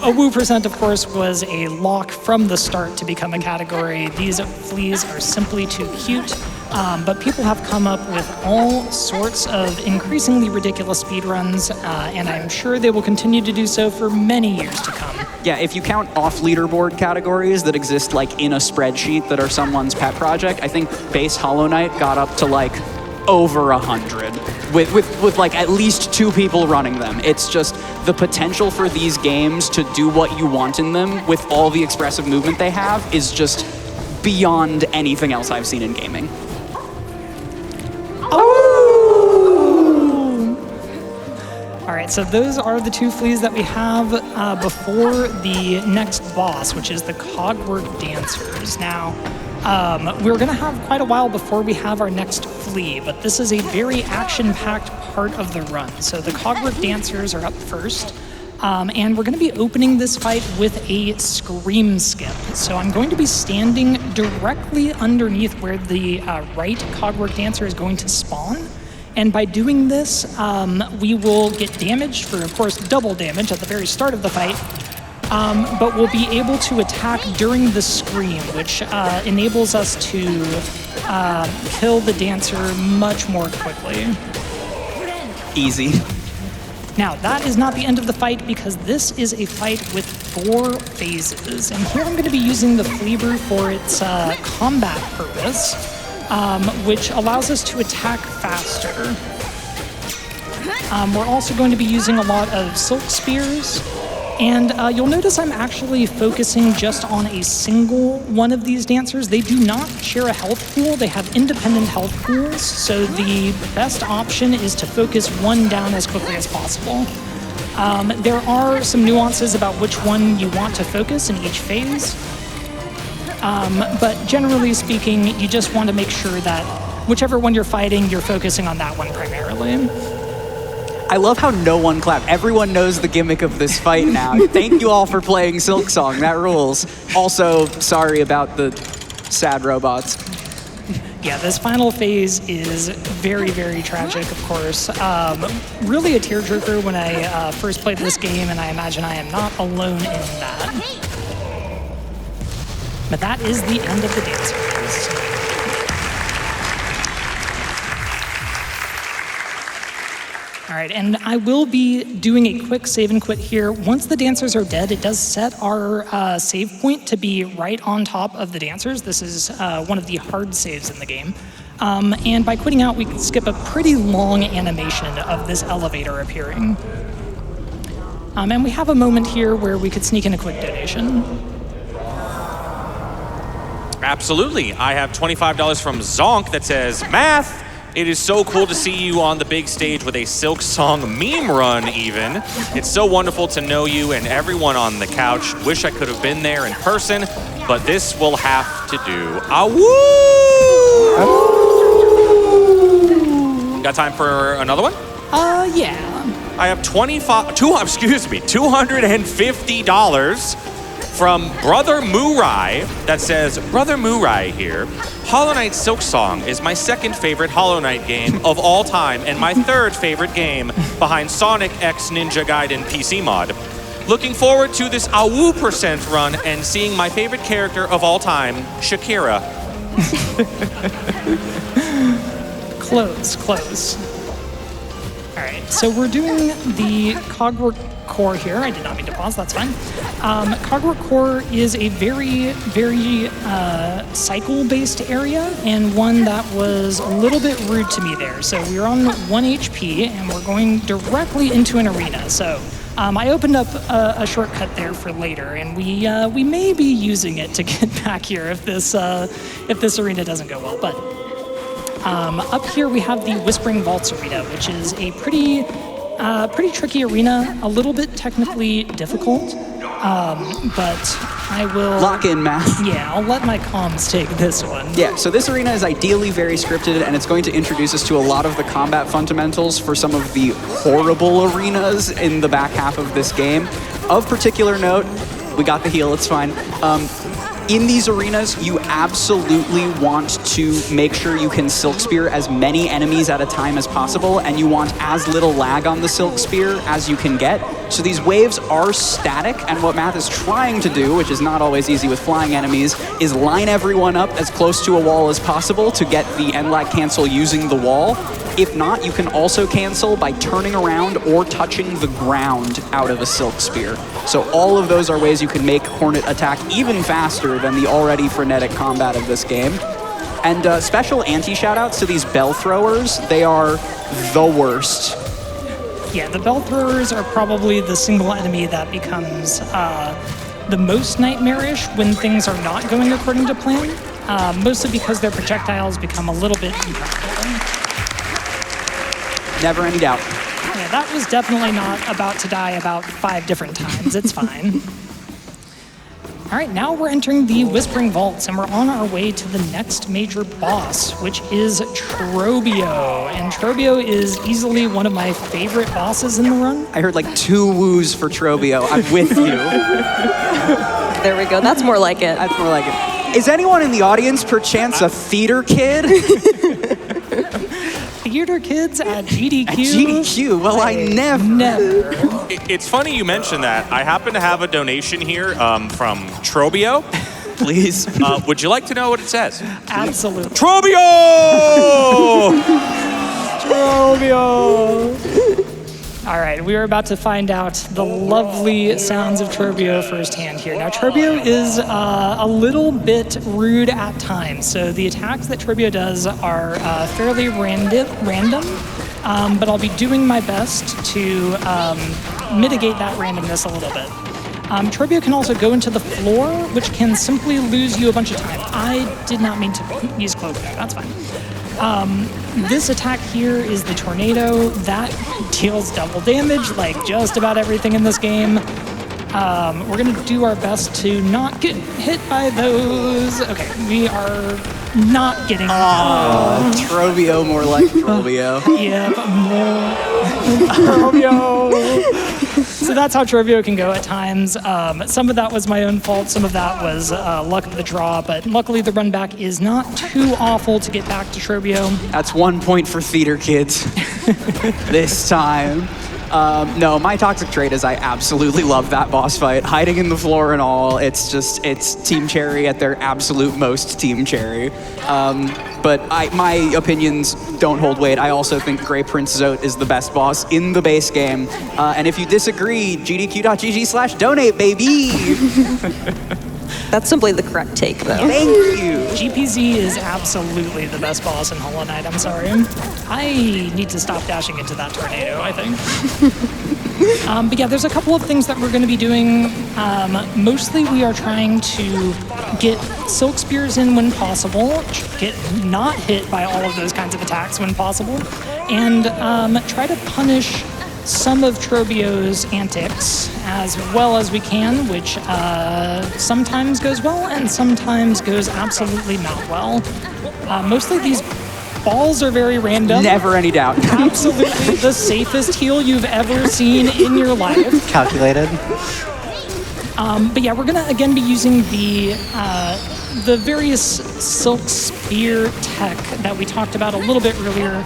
Awoo %, of course, was a lock from the start to become a category. These fleas are simply too cute. But people have come up with all sorts of increasingly ridiculous speedruns, and I'm sure they will continue to do so for many years to come. Yeah, if you count off leaderboard categories that exist like in a spreadsheet that are someone's pet project, I think base Hollow Knight got up to like over 100 with like at least 2 people running them. It's just the potential for these games to do what you want in them with all the expressive movement they have is just beyond anything else I've seen in gaming. All right, so those are the 2 fleas that we have before the next boss, which is the Cogwork Dancers. Now, we're going to have quite a while before we have our next flea, but this is a very action-packed part of the run. So the Cogwork Dancers are up first, and we're going to be opening this fight with a Scream Skip. So I'm going to be standing directly underneath where the right Cogwork Dancer is going to spawn. And by doing this, we will get damaged for, of course, double damage at the very start of the fight. But we'll be able to attack during the scream, which enables us to kill the dancer much more quickly. Easy. Now, that is not the end of the fight because this is a fight with 4 phases. And here I'm going to be using the Flea Brew for its combat purpose, which allows us to attack faster. We're also going to be using a lot of Silk Spears. And you'll notice I'm actually focusing just on a single one of these dancers. They do not share a health pool. They have independent health pools. So the best option is to focus one down as quickly as possible. There are some nuances about which one you want to focus in each phase. But generally speaking, you just want to make sure that whichever one you're fighting, you're focusing on that one primarily. I love how no one clapped. Everyone knows the gimmick of this fight now. Thank you all for playing Silksong. That rules. Also, sorry about the sad robots. Yeah, this final phase is very, very tragic, of course. Really a tearjerker when I first played this game, and I imagine I am not alone in that. But that is the end of the dance phase. All right, and I will be doing a quick save and quit here. Once the dancers are dead, it does set our save point to be right on top of the dancers. This is one of the hard saves in the game. And by quitting out, we can skip a pretty long animation of this elevator appearing. And we have a moment here where we could sneak in a quick donation. Absolutely. I have $25 from Zonk that says, Math, it is so cool to see you on the big stage with a Silksong meme run even. It's so wonderful to know you and everyone on the couch. Wish I could have been there in person, but this will have to do. Awoo! Got time for another one? Yeah. I have $250 from Brother Murai that says, Brother Murai here. Hollow Knight Silksong is my second favorite Hollow Knight game of all time and my third favorite game behind Sonic X Ninja Gaiden PC mod. Looking forward to this AWU% run and seeing my favorite character of all time, Shakira. Close. All right, so we're doing the Cogwork Core here. I did not mean to pause, that's fine. Cogwork Core is a very, very cycle-based area and one that was a little bit rude to me there. So we're on 1 HP and we're going directly into an arena. So I opened up a shortcut there for later, and we may be using it to get back here if this arena doesn't go well. But up here we have the Whispering Vaults arena, which is a pretty tricky arena, a little bit technically difficult, but I will... Lock in, Math. Yeah, I'll let my comms take this one. Yeah, so this arena is ideally very scripted, and it's going to introduce us to a lot of the combat fundamentals for some of the horrible arenas in the back half of this game. Of particular note, we got the heal, it's fine. In these arenas, you absolutely want to make sure you can Silk Spear as many enemies at a time as possible, and you want as little lag on the Silk Spear as you can get. So these waves are static, and what Math is trying to do, which is not always easy with flying enemies, is line everyone up as close to a wall as possible to get the end lag cancel using the wall. If not, you can also cancel by turning around or touching the ground out of a Silk Spear. So all of those are ways you can make Hornet attack even faster than the already frenetic combat of this game. And special anti-shoutouts to these bell throwers. They are the worst. Yeah, the bell throwers are probably the single enemy that becomes the most nightmarish when things are not going according to plan, mostly because their projectiles become a little bit impractical. Never any doubt. Yeah, that was definitely not about to die about 5 different times. It's fine. All right, now we're entering the Whispering Vaults, and we're on our way to the next major boss, which is Trobio. And Trobio is easily one of my favorite bosses in the run. I heard like 2 woos for Trobio. I'm with you. There we go. That's more like it. That's more like it. Is anyone in the audience perchance a theater kid? Theater kids at GDQ? At GDQ? Well, I never. It's funny you mentioned that. I happen to have a donation here from Trobio. Please. Would you like to know what it says? Absolutely. Trobio! Trobio! All right, we are about to find out the lovely sounds of Turbio firsthand here. Now, Turbio is a little bit rude at times, so the attacks that Turbio does are fairly random, but I'll be doing my best to mitigate that randomness a little bit. Turbio can also go into the floor, which can simply lose you a bunch of time. I did not mean to use Cloak there, that's fine. This attack here is the Tornado. That deals double damage, like just about everything in this game. We're gonna do our best to not get hit by those. Okay, we are not getting... Trovio, more like Trovio. Yeah, but more... Turbio! So that's how Turbio can go at times. Some of that was my own fault, some of that was luck of the draw, but luckily the run back is not too awful to get back to Turbio. That's 1 point for theater kids this time. No, my toxic trait is I absolutely love that boss fight. Hiding in the floor and all, it's Team Cherry at their absolute most Team Cherry. But my opinions don't hold weight. I also think Grey Prince Zote is the best boss in the base game. And if you disagree, gdq.gg/donate, baby! That's simply the correct take, though. Thank you. GPZ is absolutely the best boss in Hollow Knight, I'm sorry. I need to stop dashing into that tornado, I think. But yeah, there's a couple of things that we're going to be doing. Mostly we are trying to get Silk Spears in when possible, get not hit by all of those kinds of attacks when possible, and try to punish some of Turbio's antics as well as we can, which sometimes goes well and sometimes goes absolutely not well. Mostly these balls are very random. Never any doubt. Absolutely the safest heal you've ever seen in your life. Calculated. But yeah, we're gonna again be using the various Silk Spear tech that we talked about a little bit earlier,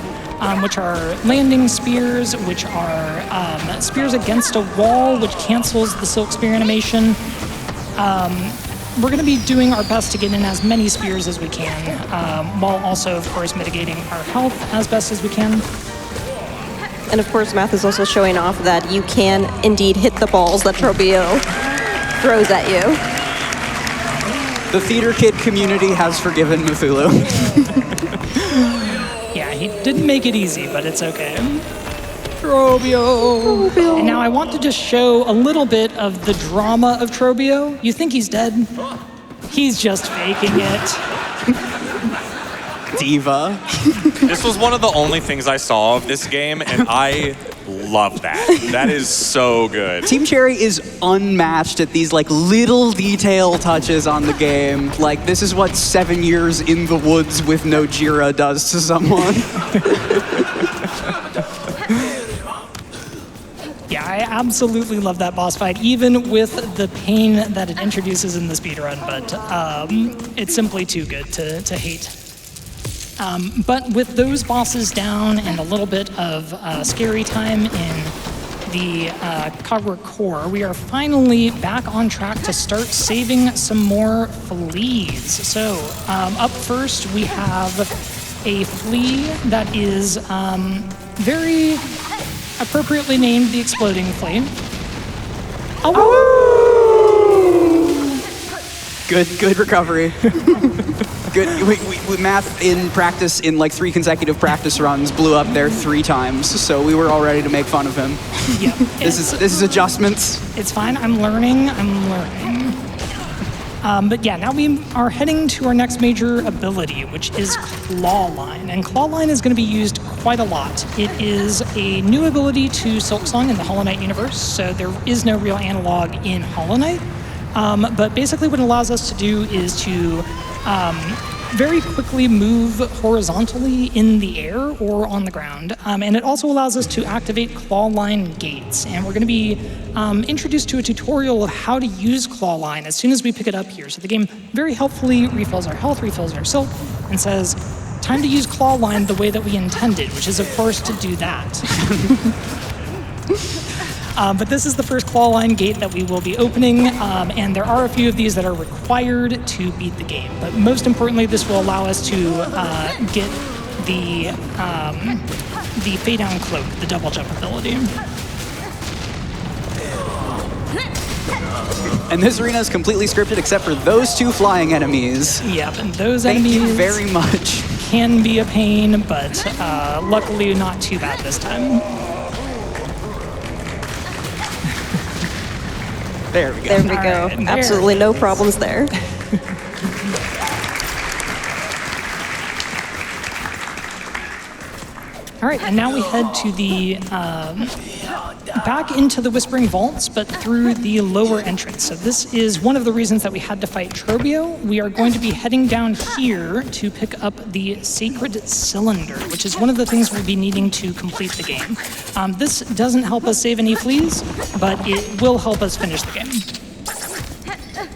which are landing spears, which are spears against a wall, which cancels the Silk Spear animation. We're going to be doing our best to get in as many spears as we can, while also, of course, mitigating our health as best as we can. And of course, Math is also showing off that you can indeed hit the balls that Turbio throws at you. The theater kid community has forgiven Mathulu. Yeah, he didn't make it easy, but it's okay. Turbio. And now I want to just show a little bit of the drama of Turbio. You think he's dead? He's just faking it. Diva. This was one of the only things I saw of this game, and I love that. That is so good. Team Cherry is unmatched at these like little detail touches on the game. Like this is what 7 years in the woods with no Jira does to someone. Yeah, I absolutely love that boss fight, even with the pain that it introduces in the speedrun, but it's simply too good to hate. But with those bosses down and a little bit of scary time in the Kagura core, we are finally back on track to start saving some more fleas. So up first we have a flea that is very appropriately named the Exploding Flea. Good recovery. Good. We Math in practice in like 3 consecutive practice runs blew up there 3 times, so we were all ready to make fun of him. Yeah, This is adjustments. it's fine. I'm learning. But yeah, now we are heading to our next major ability, which is Claw Line. And Claw Line is going to be used quite a lot. It is a new ability to Silksong in the Hollow Knight universe, so there is no real analog in Hollow Knight. But basically what it allows us to do is to very quickly move horizontally in the air or on the ground. And it also allows us to activate Claw Line gates. And we're going to be introduced to a tutorial of how to use Claw Line as soon as we pick it up here. So the game very helpfully refills our health, refills our silk, and says, time to use Claw Line the way that we intended, which is, of course, to do that. But this is the first Claw Line gate that we will be opening, and there are a few of these that are required to beat the game. But most importantly, this will allow us to get the Fade Down Cloak, the double jump ability. And this arena is completely scripted except for those 2 flying enemies. Yep, and those Thank enemies you very much. can be a pain, but luckily not too bad this time. There we go. There we go. All right, Absolutely no problems there. All right, and now we head to the back into the Whispering Vaults, but through the lower entrance. So this is one of the reasons that we had to fight Trobio. We are going to be heading down here to pick up the Sacred Cylinder, which is one of the things we'll be needing to complete the game. This doesn't help us save any fleas, but it will help us finish the game.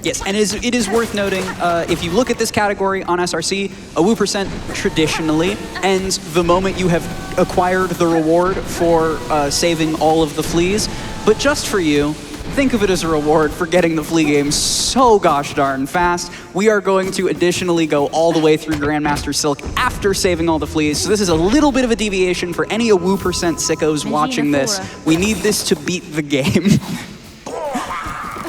Yes, and it is worth noting, if you look at this category on SRC, a woo percent traditionally ends the moment you have acquired the reward for saving all of the fleas. But just for you, think of it as a reward for getting the flea game so gosh darn fast. We are going to additionally go all the way through Grandmaster Silk after saving all the fleas. So this is a little bit of a deviation for any woo percent sickos watching this. We need this to beat the game.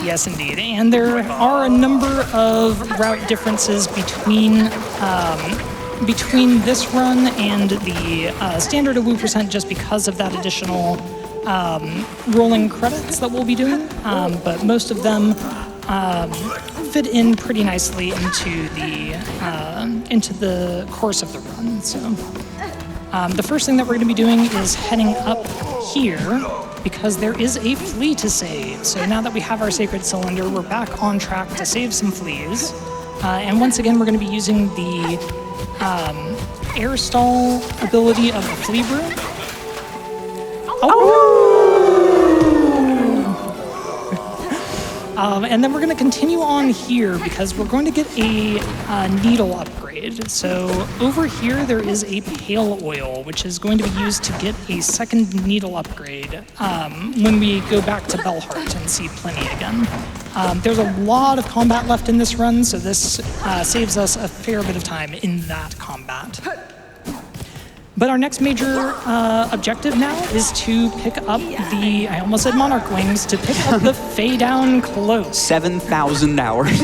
Yes, indeed. And there are a number of route differences between this run and the standard woo percent just because of that additional rolling credits that we'll be doing. But most of them fit in pretty nicely into the course of the run. So the first thing that we're going to be doing is heading up here, because there is a flea to save. So now that we have our Sacred Cylinder, we're back on track to save some fleas. And once again, we're going to be using the air stall ability of the Flea Brew. And then we're going to continue on here because we're going to get a needle upgrade. So over here there is a pale oil, which is going to be used to get a second needle upgrade when we go back to Bellheart and see Pliny again. There's a lot of combat left in this run, so this saves us a fair bit of time in that combat. But our next major objective now is to pick up the, I almost said Monarch Wings, to pick up the Fey Down Cloak. 7,000 hours.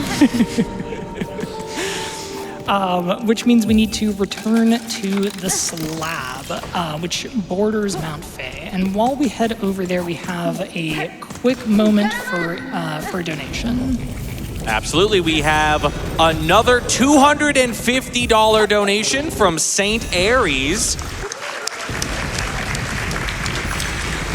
Which means we need to return to the slab, which borders Mount Fey. And while we head over there, we have a quick moment for a donation. Absolutely. We have another $250 donation from St. Aries.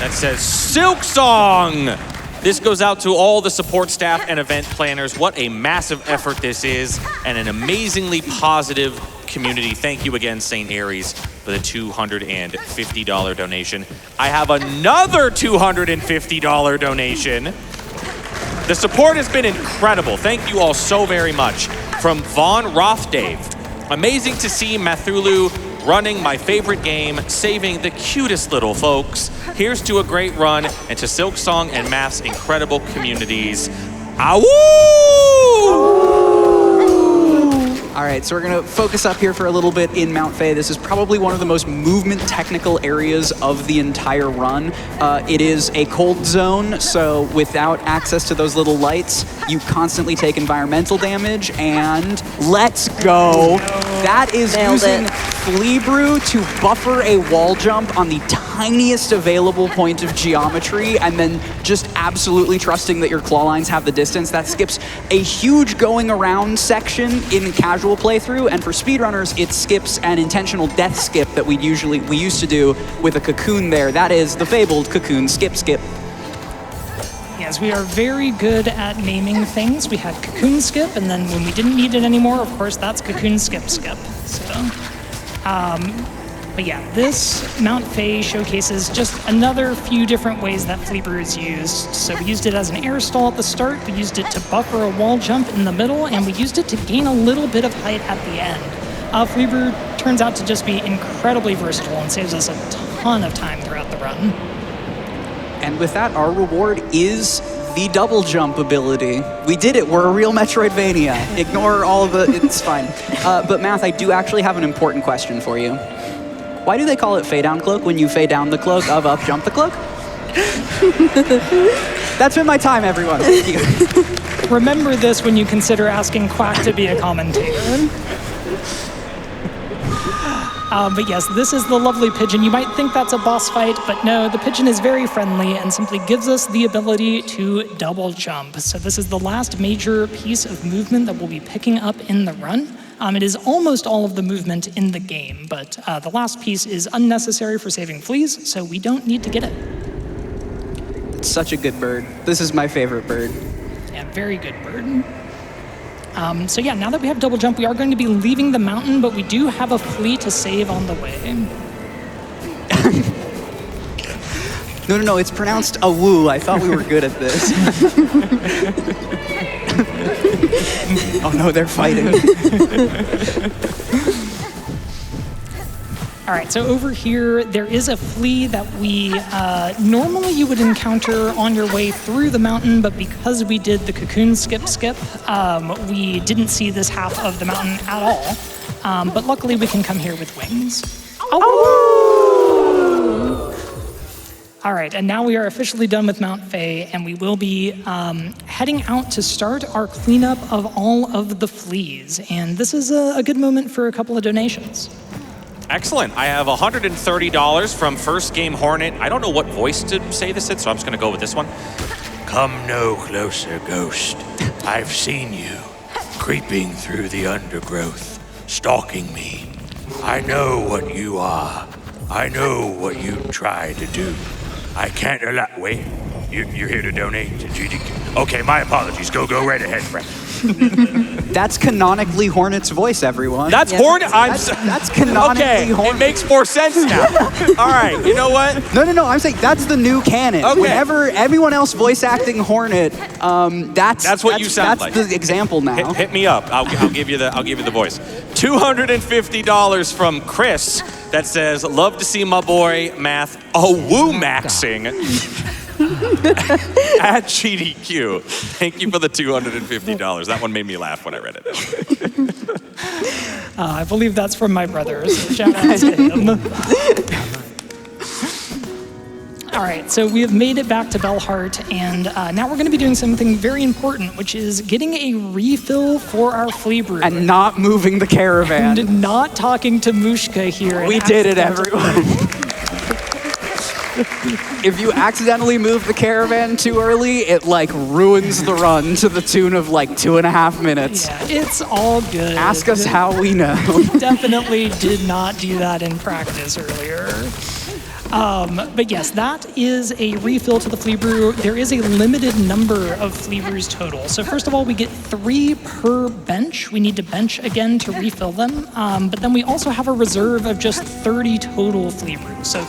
That says Silksong. This goes out to all the support staff and event planners. What a massive effort this is, and an amazingly positive community. Thank you again, St. Aries, for the $250 donation. I have another $250 donation. The support has been incredible. Thank you all so very much. From Vaughn Rothdave. Amazing to see Mathulu running my favorite game, saving the cutest little folks. Here's to a great run, and to Silksong and Math's incredible communities. Awoo! All right, so we're gonna focus up here for a little bit in Mount Fey. This is probably one of the most movement technical areas of the entire run. It is a cold zone, so without access to those little lights, you constantly take environmental damage, and let's go. That is using Flea Brew to buffer a wall jump on the tiniest available point of geometry, and then just absolutely trusting that your claw lines have the distance. That skips a huge going around section in casual playthrough, and for speedrunners, it skips an intentional death skip that we used to do with a cocoon there. That is the fabled cocoon skip. Yes, we are very good at naming things. We had Cocoon Skip, and then when we didn't need it anymore, of course, that's Cocoon Skip. So, but yeah, this Mount Fey showcases just another few different ways that Flea Brew is used. So we used it as an air stall at the start, we used it to buffer a wall jump in the middle, and we used it to gain a little bit of height at the end. Flea Brew turns out to just be incredibly versatile and saves us a ton of time throughout the run. And with that, our reward is the double jump ability. We did it, we're a real Metroidvania. Ignore all of the, it's fine. But Math, I do actually have an important question for you. Why do they call it Fey Down Cloak when you fey down the cloak of up jump the cloak? That's been my time, everyone. Thank you. Remember this when you consider asking Quack to be a commentator. But yes, this is the lovely pigeon. You might think that's a boss fight, but no, the pigeon is very friendly and simply gives us the ability to double jump. So this is the last major piece of movement that we'll be picking up in the run. It is almost all of the movement in the game, but the last piece is unnecessary for saving fleas, so we don't need to get it. It's such a good bird. This is my favorite bird. Yeah, very good bird. So yeah, now that we have double jump, we are going to be leaving the mountain, but we do have a flea to save on the way. No, it's pronounced a woo. I thought we were good at this. Oh no, they're fighting. All right, so over here, there is a flea that we, normally you would encounter on your way through the mountain, but because we did the cocoon skip, we didn't see this half of the mountain at all. But luckily we can come here with wings. All right, and now we are officially done with Mount Faye, and we will be heading out to start our cleanup of all of the fleas. And this is a good moment for a couple of donations. Excellent. I have $130 from First Game Hornet. I don't know what voice to say this in, so I'm just going to go with this one. Come no closer, ghost. I've seen you creeping through the undergrowth, stalking me. I know what you are. I know what you try to do. I can't allow... Wait, you're here to donate to GDQ. Okay, my apologies. Go right ahead, friend. That's canonically Hornet's voice, everyone. That's Hornet. That's canonically okay, Hornet. it makes more sense now. All right, you know what? No. I'm saying that's the new canon. Okay. Whenever everyone else voice acting Hornet, that's what you sound like. That's the example now. Hit me up. I'll give you the voice. $250 from Chris that says, "Love to see my boy Math woo-maxing." At GDQ. Thank you for the $250. That one made me laugh when I read it. I believe that's from my brother, so shout out to him. All right, so we have made it back to Bellheart, and now we're going to be doing something very important, which is getting a refill for our flea brew. And not moving the caravan. And not talking to Mushka here. We did it, everyone. If you accidentally move the caravan too early, it ruins the run to the tune of 2.5 minutes. Yeah, it's all good. Ask us how we know. Definitely did not do that in practice earlier. But yes, that is a refill to the flea brew. There is a limited number of flea brews total. So first of all, we get 3 per bench. We need to bench again to refill them. But then we also have a reserve of just 30 total flea brews. So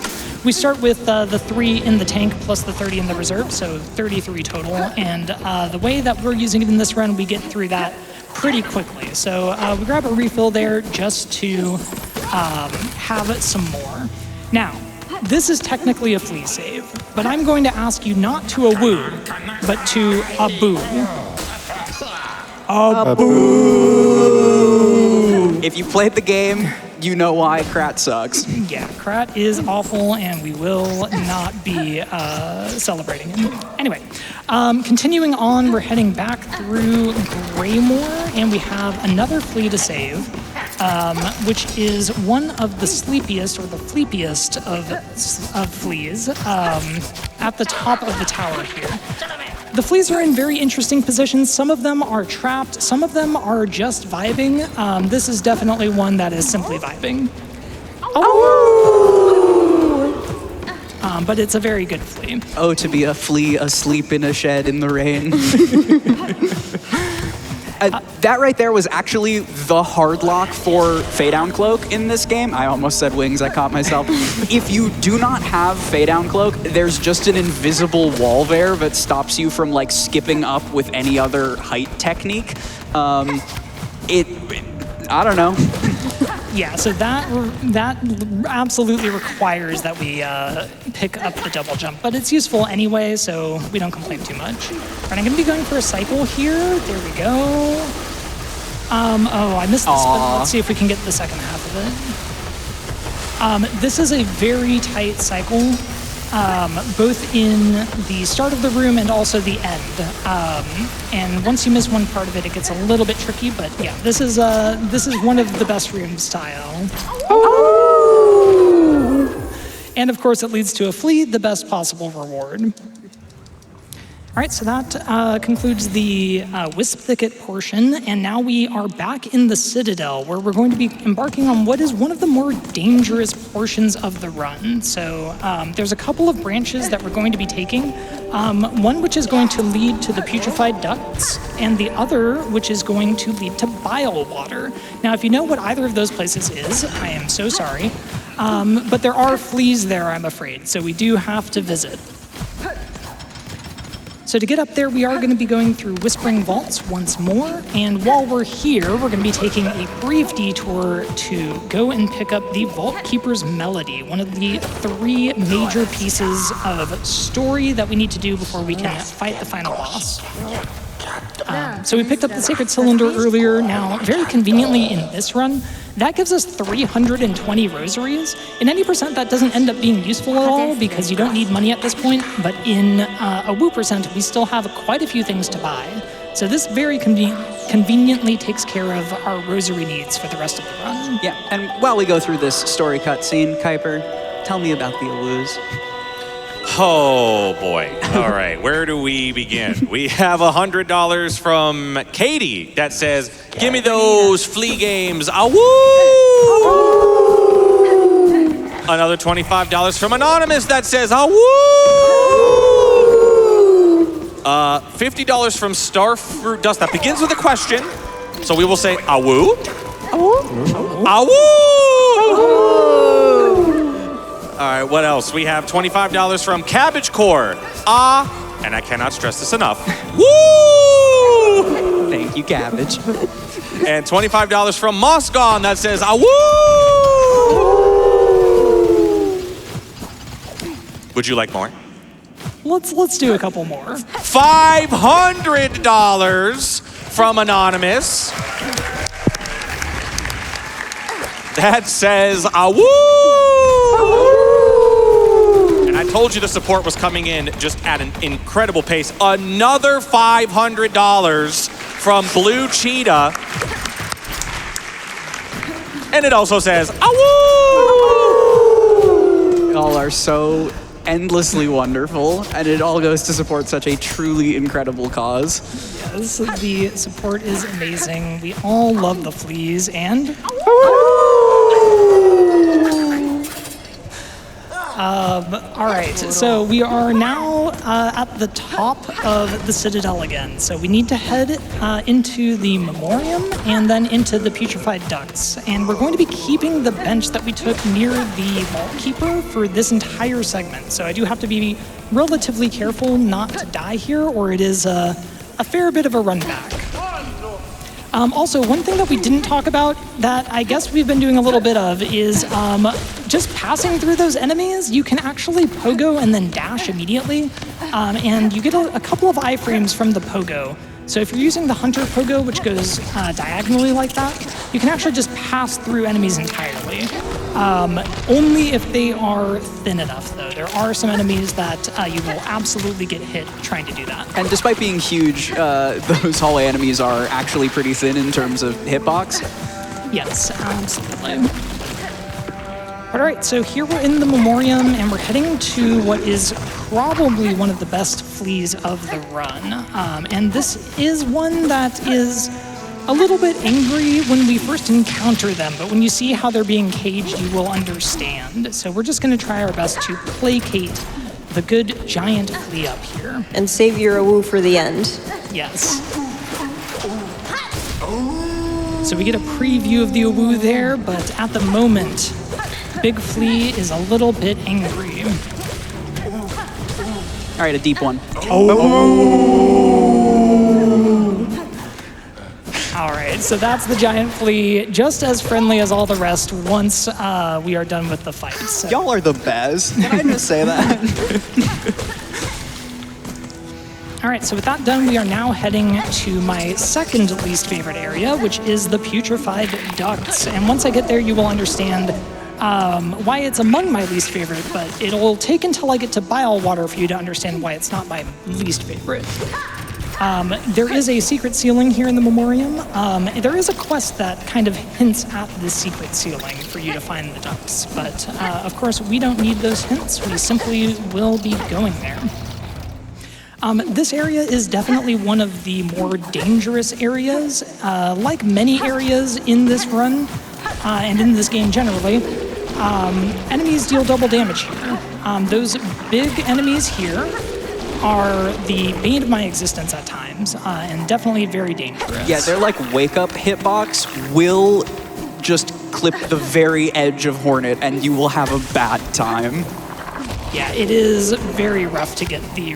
we start with the 3 in the tank plus the 30 in the reserve, so 33 total. And the way that we're using it in this run, we get through that pretty quickly. So we grab a refill there just to have some more. Now, this is technically a flea save, but I'm going to ask you not to a woo, but to a boo. A boo! If you played the game, you know why Krat sucks. Yeah, Krat is awful, and we will not be celebrating him. Anyway, continuing on, we're heading back through Greymoor, and we have another flea to save, which is one of the sleepiest, or the fleepiest of fleas, at the top of the tower here. The fleas are in very interesting positions. Some of them are trapped. Some of them are just vibing. This is definitely one that is simply vibing. But it's a very good flea. Oh, to be a flea asleep in a shed in the rain. That right there was actually the hard lock for Fade Down Cloak in this game. I almost said wings, I caught myself. If you do not have Fade Down Cloak, there's just an invisible wall there that stops you from skipping up with any other height technique. I don't know. Yeah, so that absolutely requires that we pick up the double jump, but it's useful anyway, so we don't complain too much. All right, I'm going to be going for a cycle here. There we go. I missed this, but let's see if we can get the second half of it. This is a very tight cycle. both in the start of the room and also the end. And once you miss one part of it, it gets a little bit tricky. But yeah, this is one of the best room style. And of course, it leads to a flea, the best possible reward. All right, so that concludes the Wisp Thicket portion, and now we are back in the Citadel, where we're going to be embarking on what is one of the more dangerous portions of the run. So there's a couple of branches that we're going to be taking, one which is going to lead to the putrefied ducts, and the other which is going to lead to bile water. Now, if you know what either of those places is, I am so sorry, but there are fleas there, I'm afraid, so we do have to visit. So to get up there, we are going to be going through Whispering Vaults once more, and while we're here, we're going to be taking a brief detour to go and pick up the Vault Keeper's Melody, one of the 3 major pieces of story that we need to do before we can fight the final boss. So we picked up the Sacred Cylinder earlier. Now, very conveniently in this run, that gives us 320 rosaries. In any percent, that doesn't end up being useful at all because you don't need money at this point, but in a woo percent, we still have quite a few things to buy. So this very conveniently takes care of our rosary needs for the rest of the run. Yeah, and while we go through this story cutscene, Keiper, tell me about the Awus. Oh boy. All right, where do we begin? We have $100 from Katie that says, "Give me those flea games, awoo!" Another $25 from Anonymous that says, awoo! $50 from Starfruit Dust that begins with a question, so we will say awoo. Awoo! Awoo! All right, what else? We have $25 from Cabbage Core. And I cannot stress this enough. Woo! Thank you, Cabbage. And $25 from Moss Gone that says, woo! Would you like more? Let's do a couple more. $500 from Anonymous that says, woo! I told you the support was coming in just at an incredible pace. Another $500 from Blue Cheetah. And it also says, awoo! All are so endlessly wonderful, and it all goes to support such a truly incredible cause. Yes, the support is amazing. We all love the fleas, and all right, so we are now at the top of the Citadel again. So we need to head into the Memoriam and then into the Putrefied Ducts. And we're going to be keeping the bench that we took near the Vault Keeper for this entire segment. So I do have to be relatively careful not to die here, or it is a fair bit of a run back. Also, one thing that we didn't talk about that I guess we've been doing a little bit of is just passing through those enemies. You can actually pogo and then dash immediately, and you get a couple of iframes from the pogo. So if you're using the Hunter pogo, which goes diagonally like that, you can actually just pass through enemies entirely. Only if they are thin enough, though. There are some enemies that you will absolutely get hit trying to do that. And despite being huge, those hallway enemies are actually pretty thin in terms of hitbox. Yes, absolutely. All right, so here we're in the Memoriam, and we're heading to what is probably one of the best fleas of the run. And this is one that is a little bit angry when we first encounter them, but when you see how they're being caged, you will understand. So we're just going to try our best to placate the good giant flea up here. And save your awoo for the end. Yes. So we get a preview of the awoo there, but at the moment, Big Flea is a little bit angry. All right, a deep one. All right, so that's the giant flea, just as friendly as all the rest once we are done with the fight. So. Y'all are the best. Can I just say that? All right, so with that done, we are now heading to my second least favorite area, which is the Putrefied Ducts. And once I get there, you will understand why it's among my least favorite, but it'll take until I get to Bile Water for you to understand why it's not my least favorite. There is a secret ceiling here in the Memoriam. There is a quest that kind of hints at this secret ceiling for you to find the ducks, but of course we don't need those hints. We simply will be going there. This area is definitely one of the more dangerous areas. Like many areas in this run, and in this game generally, enemies deal double damage here. Those big enemies here are the bane of my existence at times, and definitely very dangerous. Yeah, they're like wake-up hitbox will just clip the very edge of Hornet, and you will have a bad time. Yeah, it is very rough to get the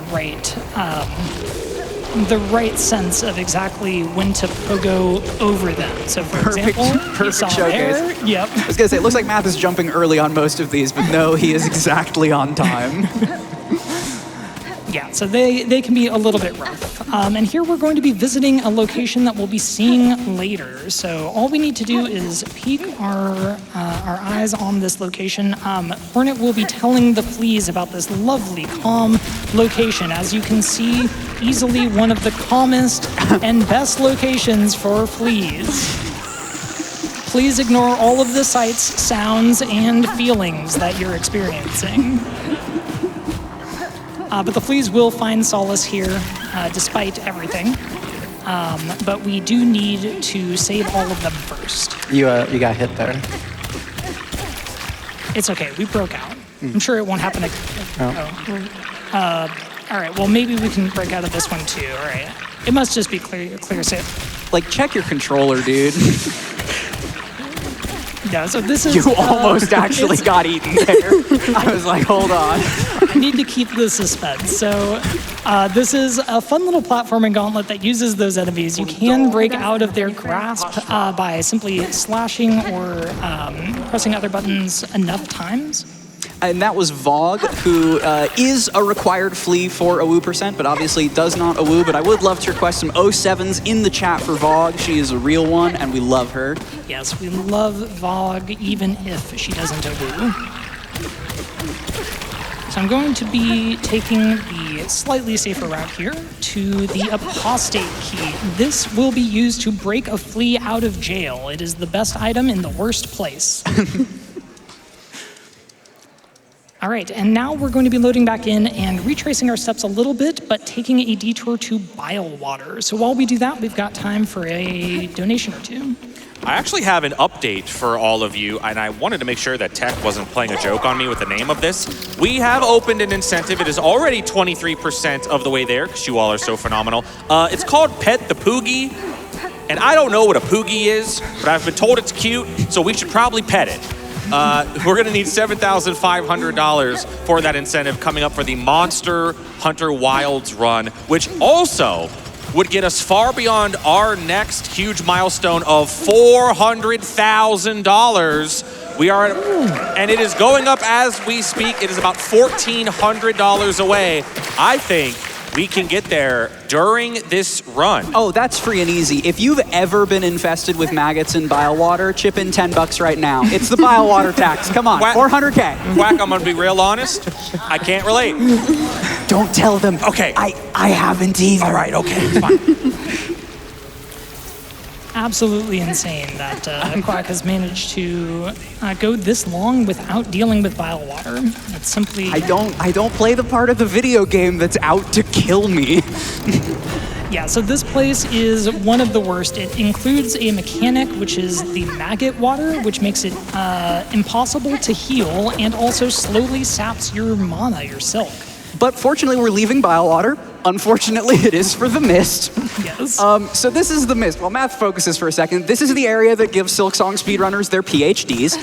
right sense of exactly when to pogo over them. So, for example, you saw showcase. there. Yep. I was gonna say, it looks like Math is jumping early on most of these, but no, he is exactly on time. Yeah, so they can be a little bit rough. And here we're going to be visiting a location that we'll be seeing later. So all we need to do is peek our eyes on this location. Hornet will be telling the fleas about this lovely, calm location. As you can see, easily one of the calmest and best locations for fleas. Please ignore all of the sights, sounds, and feelings that you're experiencing. But the fleas will find solace here, despite everything. But we do need to save all of them first. You got hit there. It's okay, we broke out. I'm sure it won't happen again. All right, well, maybe we can break out of this one too. All right. It must just be clear save. Like, check your controller, dude. Yeah, so this is... You almost actually got eaten there. I was like, hold on. I need to keep the suspense. So this is a fun little platforming gauntlet that uses those enemies. You can break out of their grasp by simply slashing or pressing other buttons enough times. And that was Vogue, who is a required flea for AWU%, but obviously does not AWU. But I would love to request some 07s in the chat for Vogue. She is a real one, and we love her. Yes, we love Vogue, even if she doesn't AWU. So I'm going to be taking the slightly safer route here to the Apostate Key. This will be used to break a flea out of jail. It is the best item in the worst place. All right, and now we're going to be loading back in and retracing our steps a little bit, but taking a detour to Bile Water. So while we do that, we've got time for a donation or two. I actually have an update for all of you, and I wanted to make sure that Tech wasn't playing a joke on me with the name of this. We have opened an incentive. It is already 23% of the way there, because you all are so phenomenal. It's called Pet the Poogie, and I don't know what a Poogie is, but I've been told it's cute, so we should probably pet it. We're going to need $7,500 for that incentive coming up for the Monster Hunter Wilds run, which also would get us far beyond our next huge milestone of $400,000. We are, and it is going up as we speak. It is about $1,400 away. I think we can get there during this run. Oh, that's free and easy. If you've ever been infested with maggots in bile water, chip in $10 right now. It's the bile water tax. Come on, Quack, 400K. Quack, I'm gonna be real honest. I can't relate. Don't tell them. Okay. I haven't either. All right, okay, it's fine. Absolutely insane that Quack has managed to go this long without dealing with bile water. It's simply... I don't play the part of the video game that's out to kill me. Yeah, so this place is one of the worst. It includes a mechanic, which is the maggot water, which makes it impossible to heal and also slowly saps your mana, your silk. But fortunately, we're leaving bile water. Unfortunately, it is for the mist. Yes. So this is the mist. While Math focuses for a second, this is the area that gives Silksong speedrunners their PhDs.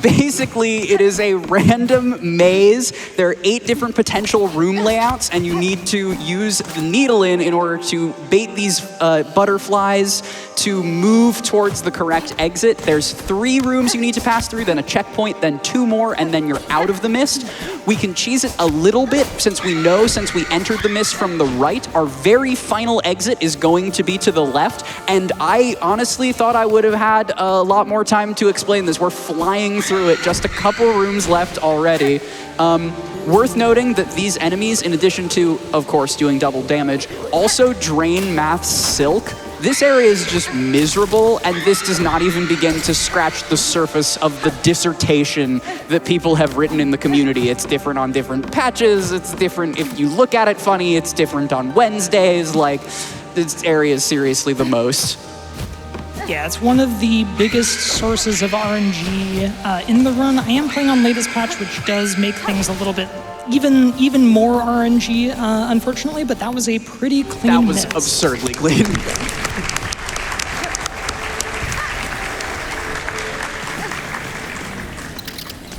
Basically, it is a random maze. There are 8 different potential room layouts, and you need to use the needle in order to bait these butterflies to move towards the correct exit. There's 3 rooms you need to pass through, then a checkpoint, then 2 more, and then you're out of the mist. We can cheese it a little bit since we entered the miss from the right. Our very final exit is going to be to the left, and I honestly thought I would have had a lot more time to explain this. We're flying through it, just a couple rooms left already. Worth noting that these enemies, in addition to, of course, doing double damage, also drain Math's silk. This area is just miserable, and this does not even begin to scratch the surface of the dissertation that people have written in the community. It's different on different patches, it's different if you look at it funny, it's different on Wednesdays, like, this area is seriously the most. Yeah, it's one of the biggest sources of RNG in the run. I am playing on latest patch, which does make things a little bit even more RNG, unfortunately, but that was a pretty clean That was mix. absurdly clean.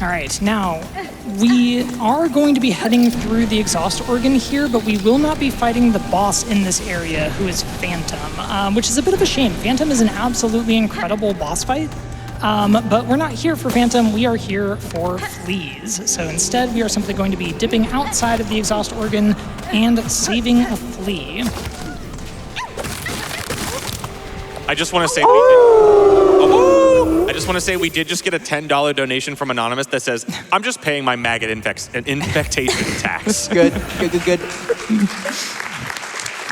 All right, now we are going to be heading through the exhaust organ here, but we will not be fighting the boss in this area, who is Phantom, which is a bit of a shame. Phantom is an absolutely incredible boss fight, but we're not here for Phantom, we are here for fleas. So instead, we are simply going to be dipping outside of the exhaust organ and saving a flea. I just want to say we did just get a $10 donation from Anonymous that says, I'm just paying my maggot infectation tax. Good.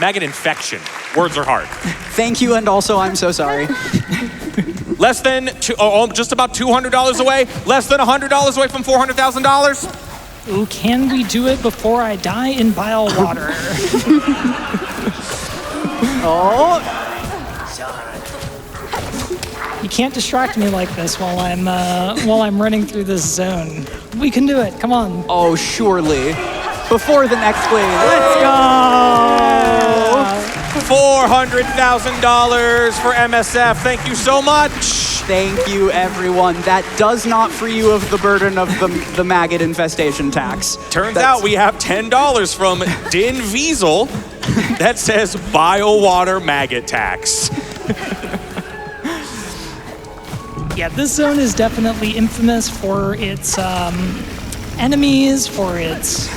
Maggot infection. Words are hard. Thank you, and also I'm so sorry. Less than, just about $200 away, less than $100 away from $400,000. Ooh, can we do it before I die in bile water? Oh. You can't distract me like this while I'm running through this zone. We can do it. Come on. Oh, surely. Before the next flea. Let's go! $400,000 for MSF. Thank you so much. Thank you, everyone. That does not free you of the burden of the maggot infestation tax. Turns out we have $10 from Din Wiesel that says BioWater maggot tax. Yeah, this zone is definitely infamous for its enemies, for its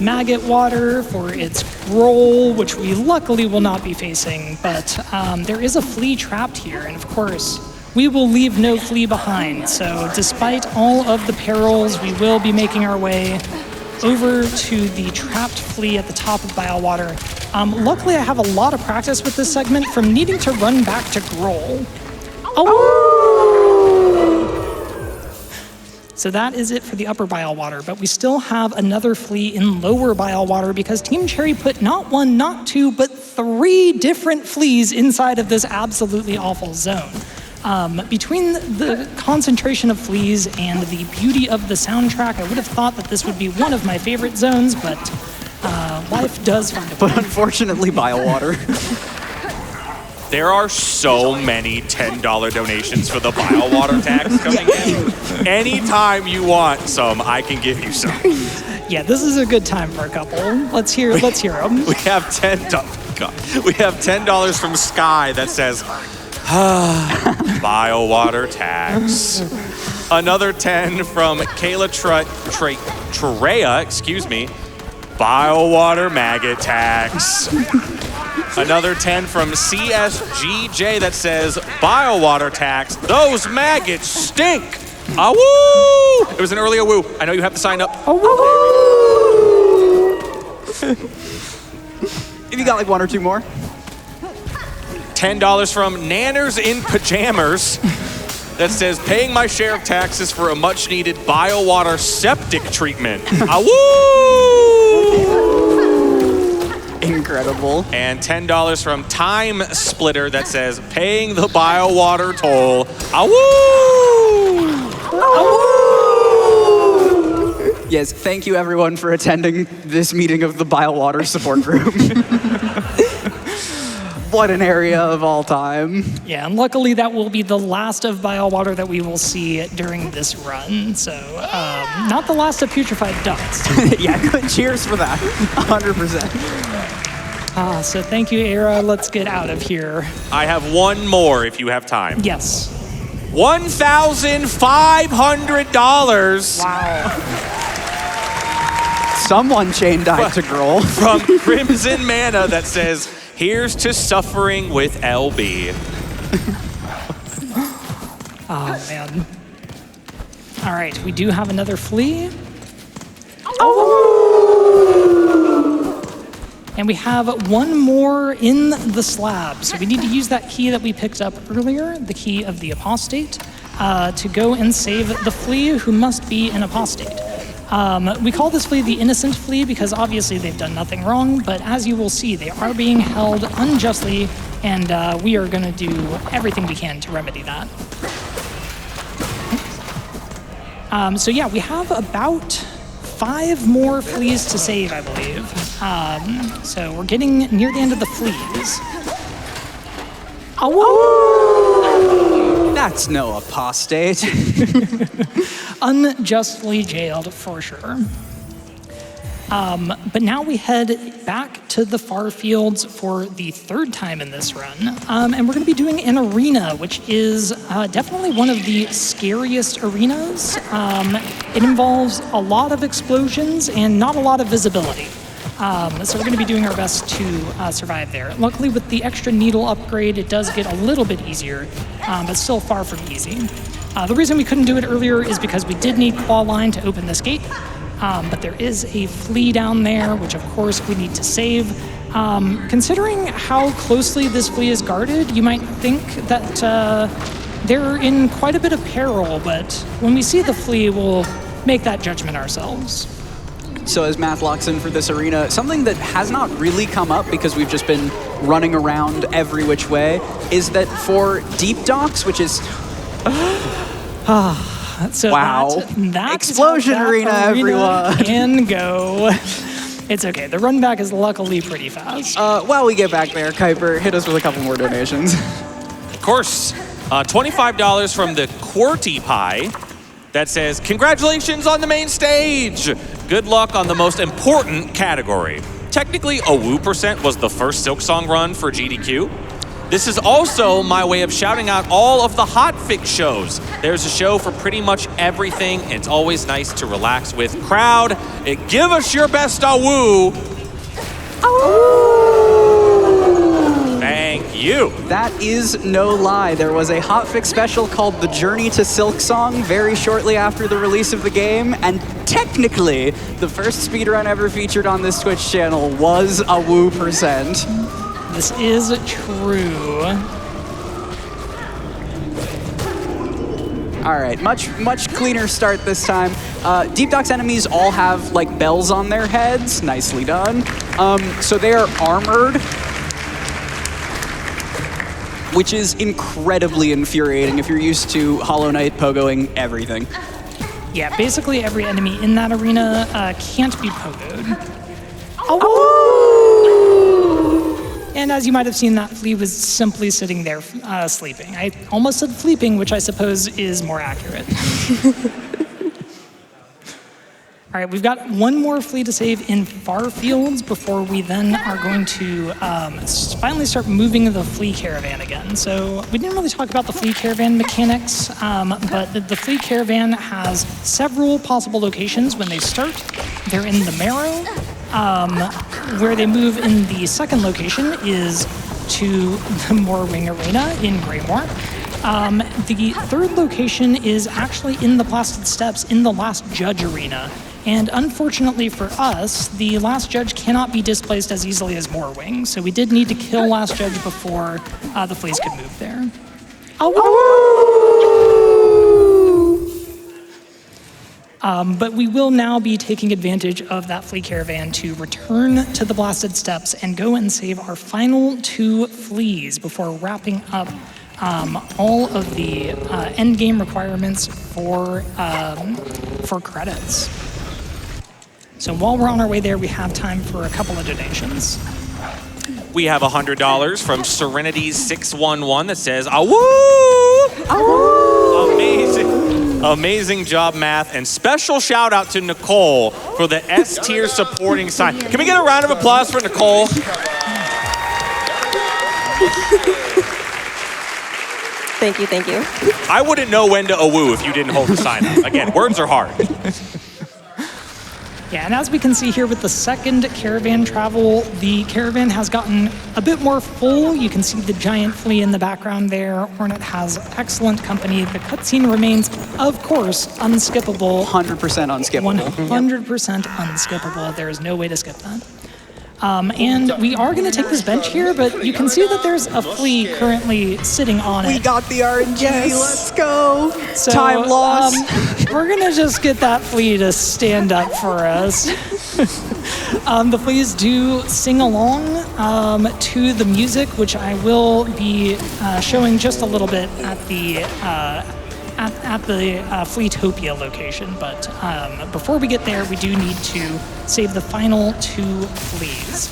maggot water, for its roll, which we luckily will not be facing. But there is a flea trapped here, and of course, we will leave no flea behind. So despite all of the perils, we will be making our way over to the trapped flea at the top of Biowater. Luckily, I have a lot of practice with this segment from needing to run back to Groll. So that is it for the upper bile water, but we still have another flea in lower bile water because Team Cherry put not one, not two, but 3 different fleas inside of this absolutely awful zone. Between the concentration of fleas and the beauty of the soundtrack, I would have thought that this would be one of my favorite zones, but life does find a way. But unfortunately, bile water. There are so many $10 donations for the BioWater tax coming in. Anytime you want some, I can give you some. Yeah, this is a good time for a couple. Let's hear them. We have $10. We have $10 from Sky that says, BioWater tax. Another 10 from Kayla Treya, excuse me, BioWater maggot tax. Another 10 from CSGJ that says, BioWater tax, those maggots stink. Ah-woo! It was an earlier woo. I know you have to sign up. If you got like 1 or 2 more. $10 from Nanners in Pajamas that says, paying my share of taxes for a much-needed BioWater septic treatment. Ah-woo! Incredible. And $10 from Time Splitter that says, paying the BioWater toll. Awoo! Awoo! Yes, thank you everyone for attending this meeting of the BioWater support group. What an area of all time. Yeah, and luckily that will be the last of BioWater that we will see during this run. So, not the last of Putrefied Dust. Yeah, good cheers for that. 100%. So thank you, Era. Let's get out of here. I have one more if you have time. Yes. $1,500. Wow. Someone chain died to Grohl. From Crimson Mana that says, here's to suffering with LB. Oh, man. All right, we do have another flea. And we have one more in the slab. So we need to use that key that we picked up earlier, the key of the apostate, to go and save the flea who must be an apostate. We call this flea the innocent flea because obviously they've done nothing wrong, but as you will see, they are being held unjustly, and we are going to do everything we can to remedy that. So yeah, we have about 5 more fleas to save, I believe. So we're getting near the end of the fleas. Oh! That's no apostate. Unjustly jailed, for sure. But now we head back to the far fields for the 3rd time in this run. And we're going to be doing an arena, which is definitely one of the scariest arenas. It involves a lot of explosions and not a lot of visibility. So we're going to be doing our best to survive there. Luckily, with the extra needle upgrade, it does get a little bit easier, but still far from easy. The reason we couldn't do it earlier is because we did need claw line to open this gate. But there is a flea down there, which of course we need to save. Considering how closely this flea is guarded, you might think that they're in quite a bit of peril, but when we see the flea, we'll make that judgment ourselves. So as Math locks in for this arena, something that has not really come up because we've just been running around every which way, is that for deep docks, which is... So wow. that Explosion arena, everyone. Can go. It's okay. The run back is luckily pretty fast. While we get back there, Kuiper, hit us with a couple more donations. Of course, $25 from the QWERTY Pie that says, congratulations on the main stage. Good luck on the most important category. Technically, a woo % was the first Silksong run for GDQ. This is also my way of shouting out all of the hotfix shows. There's a show for pretty much everything. It's always nice to relax with. Crowd, give us your best awoo. Thank you. That is no lie. There was a hotfix special called The Journey to Silksong very shortly after the release of the game, and technically, the first speedrun ever featured on this Twitch channel was a woo %. This is true. All right, much cleaner start this time. Deep Docks enemies all have like bells on their heads. Nicely done. So they are armored, which is incredibly infuriating if you're used to Hollow Knight pogoing everything. Yeah, basically every enemy in that arena can't be pogoed. And as you might have seen, that flea was simply sitting there sleeping. I almost said fleeping, which I suppose is more accurate. All right, we've got one more flea to save in far fields before we then are going to finally start moving the flea caravan again. So we didn't really talk about the flea caravan mechanics, but the flea caravan has several possible locations when they start. They're in the Marrow. Where they move in the second location is to the Morwing Arena in Greymoor. The third location is actually in the Blasted Steps in the Last Judge Arena. And unfortunately for us, the Last Judge cannot be displaced as easily as Morwing, so we did need to kill Last Judge before the fleas could move there. But we will now be taking advantage of that flea caravan to return to the Blasted Steps and go and save our final 2 fleas before wrapping up all of the end game requirements for credits. So while we're on our way there, we have time for a couple of donations. We have $100 from Serenity611 that says, awoo! Awoo! Amazing job, Math. And special shout out to Nicole for the S tier supporting sign. Can we get a round of applause for Nicole? Thank you, thank you. I wouldn't know when to awoo if you didn't hold the sign up. Again, words are hard. Yeah, and as we can see here with the second caravan travel, the caravan has gotten a bit more full. You can see the giant flea in the background there. Hornet has excellent company. The cutscene remains, of course, unskippable. 100% unskippable. 100% unskippable. There is no way to skip that. And we are going to take this bench here, but you can see that there's a flea currently sitting on it. We got the RNG. Let's go. So, Time loss. We're going to just get that flea to stand up for us. The fleas do sing along to the music, which I will be showing just a little bit at the Fleetopia location. But before we get there, we do need to save the final 2 fleas.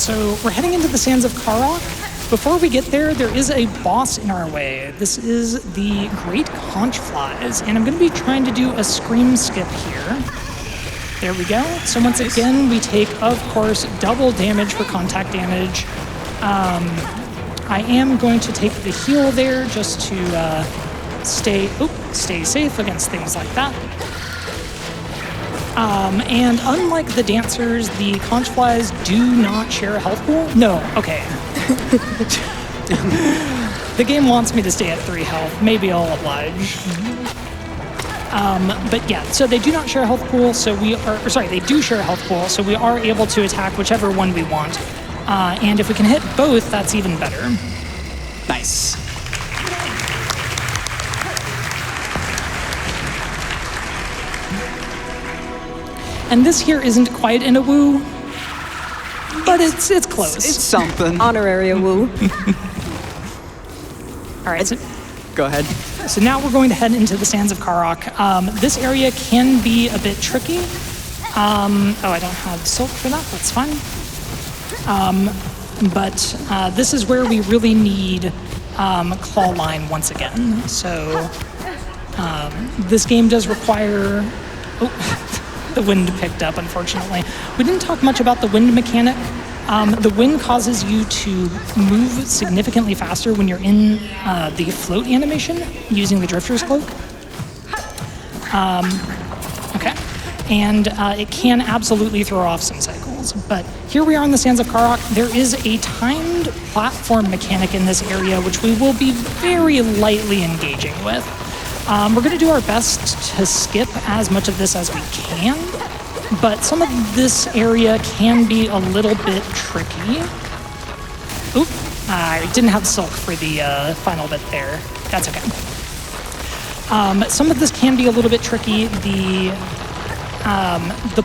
So we're heading into the sands of Karok. Before we get there, there is a boss in our way. This is the Great Conch Flies, and I'm going to be trying to do a scream skip here. There we go. So once again, we take, of course, double damage for contact damage. I am going to take the heal there just to stay safe against things like that. And unlike the dancers, the conch flies do not share a health pool. No, okay. The game wants me to stay at 3 health. Maybe I'll oblige. But yeah, so they do not share a health pool, so they do share a health pool, so we are able to attack whichever one we want. And if we can hit both, that's even better. Nice. And this here isn't quite in a woo, but it's close. It's something. Honorary woo. All right, so Go ahead. So now we're going to head into the sands of Karok. This area can be a bit tricky. Oh, I don't have silk for that. That's fine. But this is where we really need claw line once again. So this game does require... Oh, the wind picked up, unfortunately. We didn't talk much about the wind mechanic. The wind causes you to move significantly faster when you're in the float animation using the Drifter's Cloak. Okay. And it can absolutely throw off some cycles. But here we are in the sands of Karok. There is a timed platform mechanic in this area, which we will be very lightly engaging with. We're going to do our best to skip as much of this as we can. But some of this area can be a little bit tricky. Oop, I didn't have silk for the final bit there. That's okay. Some of this can be a little bit tricky. The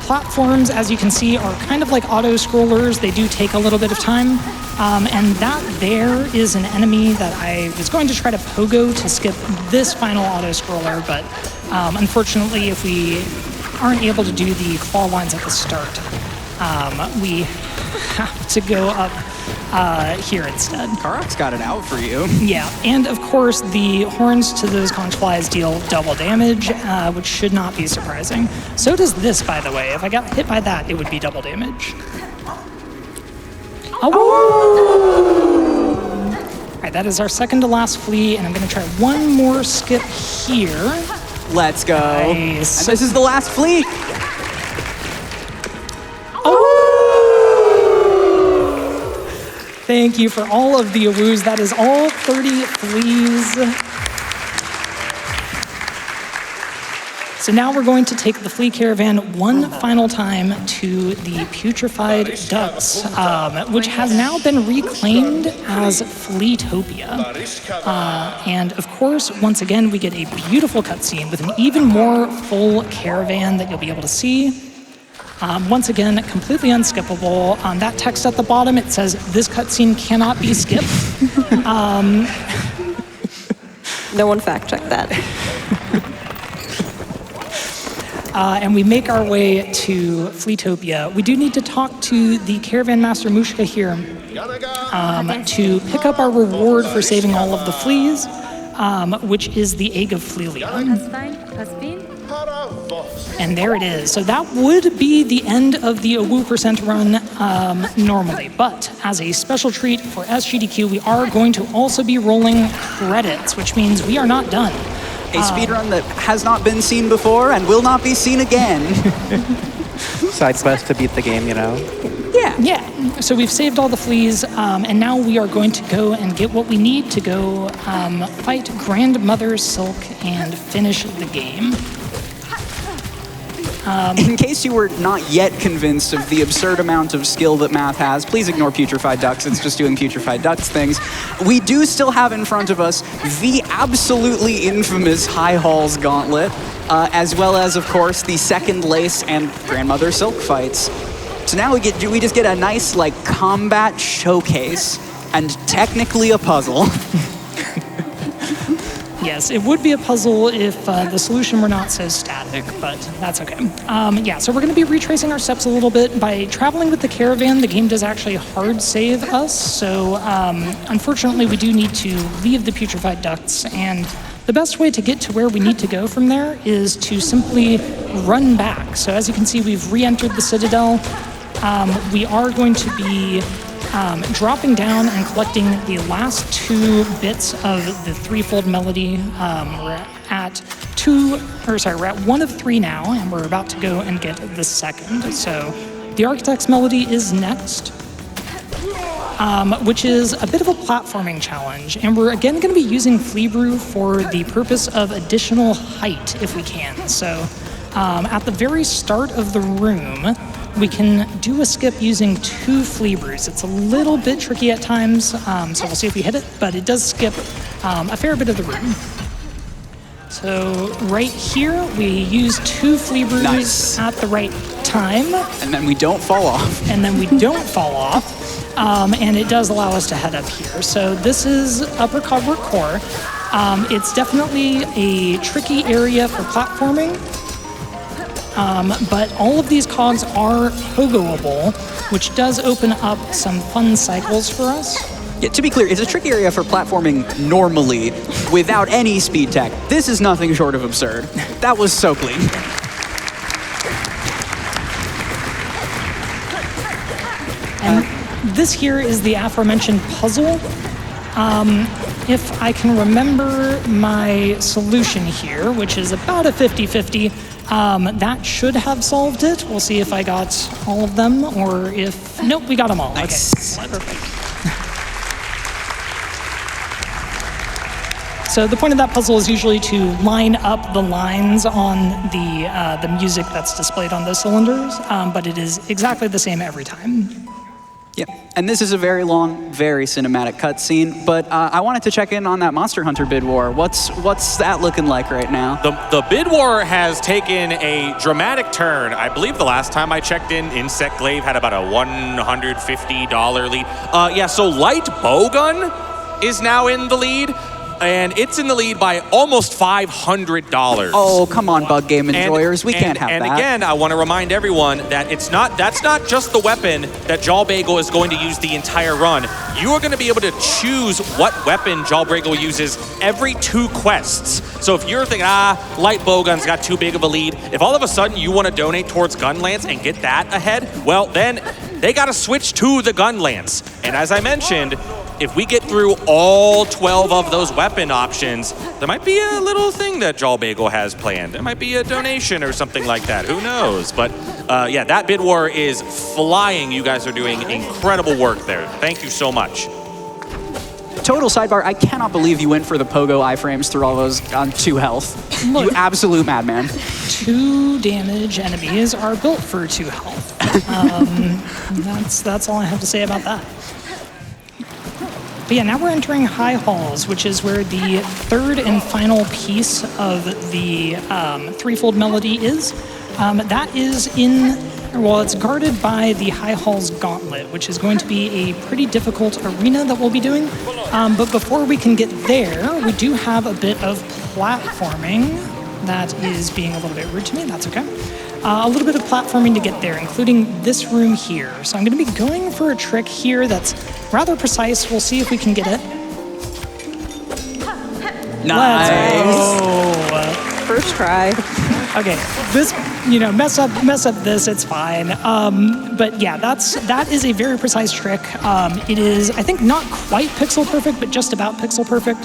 platforms, as you can see, are kind of like auto-scrollers. They do take a little bit of time. And that there is an enemy that I was going to try to pogo to skip this final auto-scroller, but unfortunately, if we aren't able to do the claw lines at the start, we have to go up here instead. Karok's got it out for you. Yeah, and of course, the horns to those conch flies deal double damage, which should not be surprising. So does this, by the way. If I got hit by that, it would be double damage. Oh! All right, that is our second to last flea, and I'm going to try one more skip here. Let's go. Nice. And this is the last flea. Oh! Thank you for all of the woos. That is all 30 fleas. So now we're going to take the flea caravan one final time to the putrefied ducks, which has now been reclaimed as Fleetopia. And of course, once again, we get a beautiful cutscene with an even more full caravan that you'll be able to see. Once again, completely unskippable. That text at the bottom, it says, "This cutscene cannot be skipped." No one fact-checked that. And we make our way to Fleetopia. We do need to talk to the Caravan Master Mushka here to pick up our reward for saving all of the fleas, which is the Egg of Fleelion. And there it is. So that would be the end of the AWU % run normally. But as a special treat for SGDQ, we are going to also be rolling credits, which means we are not done. A speedrun that has not been seen before and will not be seen again. side quest to beat the game, you know? Yeah, so we've saved all the fleas, and now we are going to go and get what we need to go fight Grandmother Silk and finish the game. In case you were not yet convinced of the absurd amount of skill that Math has, please ignore Putrefied Ducks. It's just doing Putrefied Ducks things. We do still have in front of us the absolutely infamous High Halls Gauntlet, as well as, of course, the Second Lace and Grandmother Silk fights. So now we just get a nice, like, combat showcase and technically a puzzle. Yes, it would be a puzzle if the solution were not so static, but that's okay. Yeah, so we're going to be retracing our steps a little bit. By traveling with the caravan, the game does actually hard save us, so unfortunately we do need to leave the Putrefied Ducts, and the best way to get to where we need to go from there is to simply run back. So as you can see, we've re-entered the Citadel. We are going to be dropping down and collecting the last 2 bits of the threefold melody. We're at 1 of 3 now, and we're about to go and get the second. So the Architect's Melody is next, which is a bit of a platforming challenge. And we're again going to be using Flea Brew for the purpose of additional height if we can. So at the very start of the room, we can do a skip using 2 Flea Brews. It's a little bit tricky at times, so we'll see if we hit it, but it does skip a fair bit of the room. So right here, we use 2 Flea Brews at the right time. And then we don't fall off. And then we don't fall off, and it does allow us to head up here. So this is Upper Cogwork Core. It's definitely a tricky area for platforming. But all of these cogs are pogoable, which does open up some fun cycles for us. Yeah, to be clear, it's a tricky area for platforming normally without any speed tech. This is nothing short of absurd. That was so clean. And this here is the aforementioned puzzle. If I can remember my solution here, which is about a 50-50, that should have solved it. We'll see if I got all of them, or if... Nope, we got them all. Nice. Okay, perfect. So the point of that puzzle is usually to line up the lines on the music that's displayed on those cylinders, but it is exactly the same every time. Yeah, and this is a very long, very cinematic cutscene, but I wanted to check in on that Monster Hunter bid war. What's that looking like right now? The bid war has taken a dramatic turn. I believe the last time I checked in, Insect Glaive had about a $150 lead. Yeah, so Light Bowgun is now in the lead, and it's in the lead by almost $500. Oh, come on, bug game enjoyers. We can't have that. And again, I want to remind everyone that that's not just the weapon that Jawbagel is going to use the entire run. You are going to be able to choose what weapon Jawbagel uses every 2 quests. So if you're thinking, Light Bowgun's got too big of a lead, if all of a sudden you want to donate towards Gun Lance and get that ahead, well, then they got to switch to the Gun Lance. And as I mentioned, if we get through all 12 of those weapon options, there might be a little thing that Jawbagel has planned. There might be a donation or something like that. Who knows? But yeah, that bid war is flying. You guys are doing incredible work there. Thank you so much. Total sidebar, I cannot believe you went for the pogo iframes through all those on 2 health. Look, you absolute madman. 2 damage enemies are built for 2 health. That's all I have to say about that. But yeah, now we're entering High Halls, which is where the 3rd and final piece of the threefold melody is. That is it's guarded by the High Halls Gauntlet, which is going to be a pretty difficult arena that we'll be doing. But before we can get there, we do have a bit of platforming that is being a little bit rude to me. That's okay. A little bit of platforming to get there, including this room here. So I'm going to be going for a trick here that's rather precise. We'll see if we can get it. Nice. First try. Okay, this, mess up this, it's fine. But yeah, that is a very precise trick. It is, I think, not quite pixel perfect, but just about pixel perfect.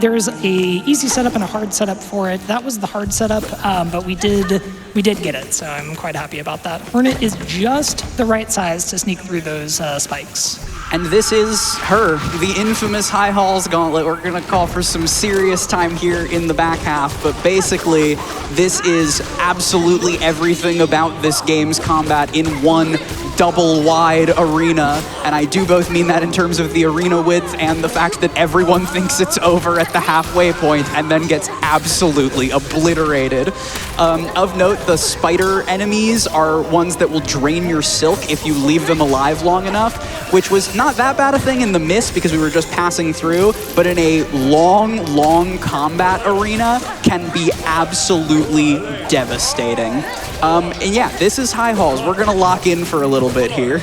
There's a easy setup and a hard setup for it. That was the hard setup, but we did get it, so I'm quite happy about that. Hornet is just the right size to sneak through those spikes. And this is her, the infamous High Halls Gauntlet. We're gonna call for some serious time here in the back half, but basically, this is absolutely everything about this game's combat in one double-wide arena. And I do both mean that in terms of the arena width and the fact that everyone thinks it's over at the halfway point and then gets absolutely obliterated. Of note, the spider enemies are ones that will drain your silk if you leave them alive long enough, which was not that bad a thing in the mist because we were just passing through, but in a long combat arena can be absolutely devastating. And yeah, this is High Halls. We're gonna lock in for a little bit here.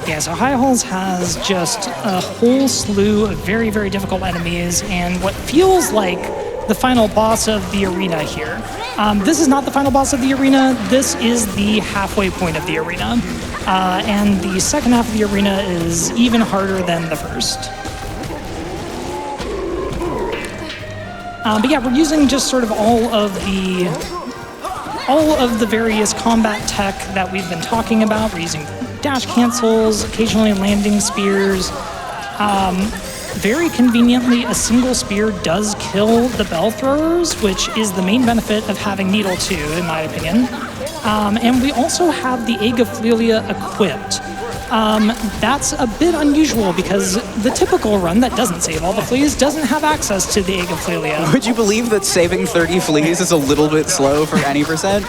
Yeah, so High Halls has just a whole slew of very, very difficult enemies and what feels like the final boss of the arena here. This is not the final boss of the arena. This is the halfway point of the arena. And the second half of the arena is even harder than the first. But yeah, we're using just sort of all of the various combat tech that we've been talking about. We're using dash cancels, occasionally landing spears. Very conveniently, a single spear does kill the bell throwers, which is the main benefit of having Needle 2, in my opinion. And we also have the Egg of Flelia equipped. That's a bit unusual because the typical run that doesn't save all the fleas doesn't have access to the Egg of Flelia. Would you believe that saving 30 fleas is a little bit slow for any percent?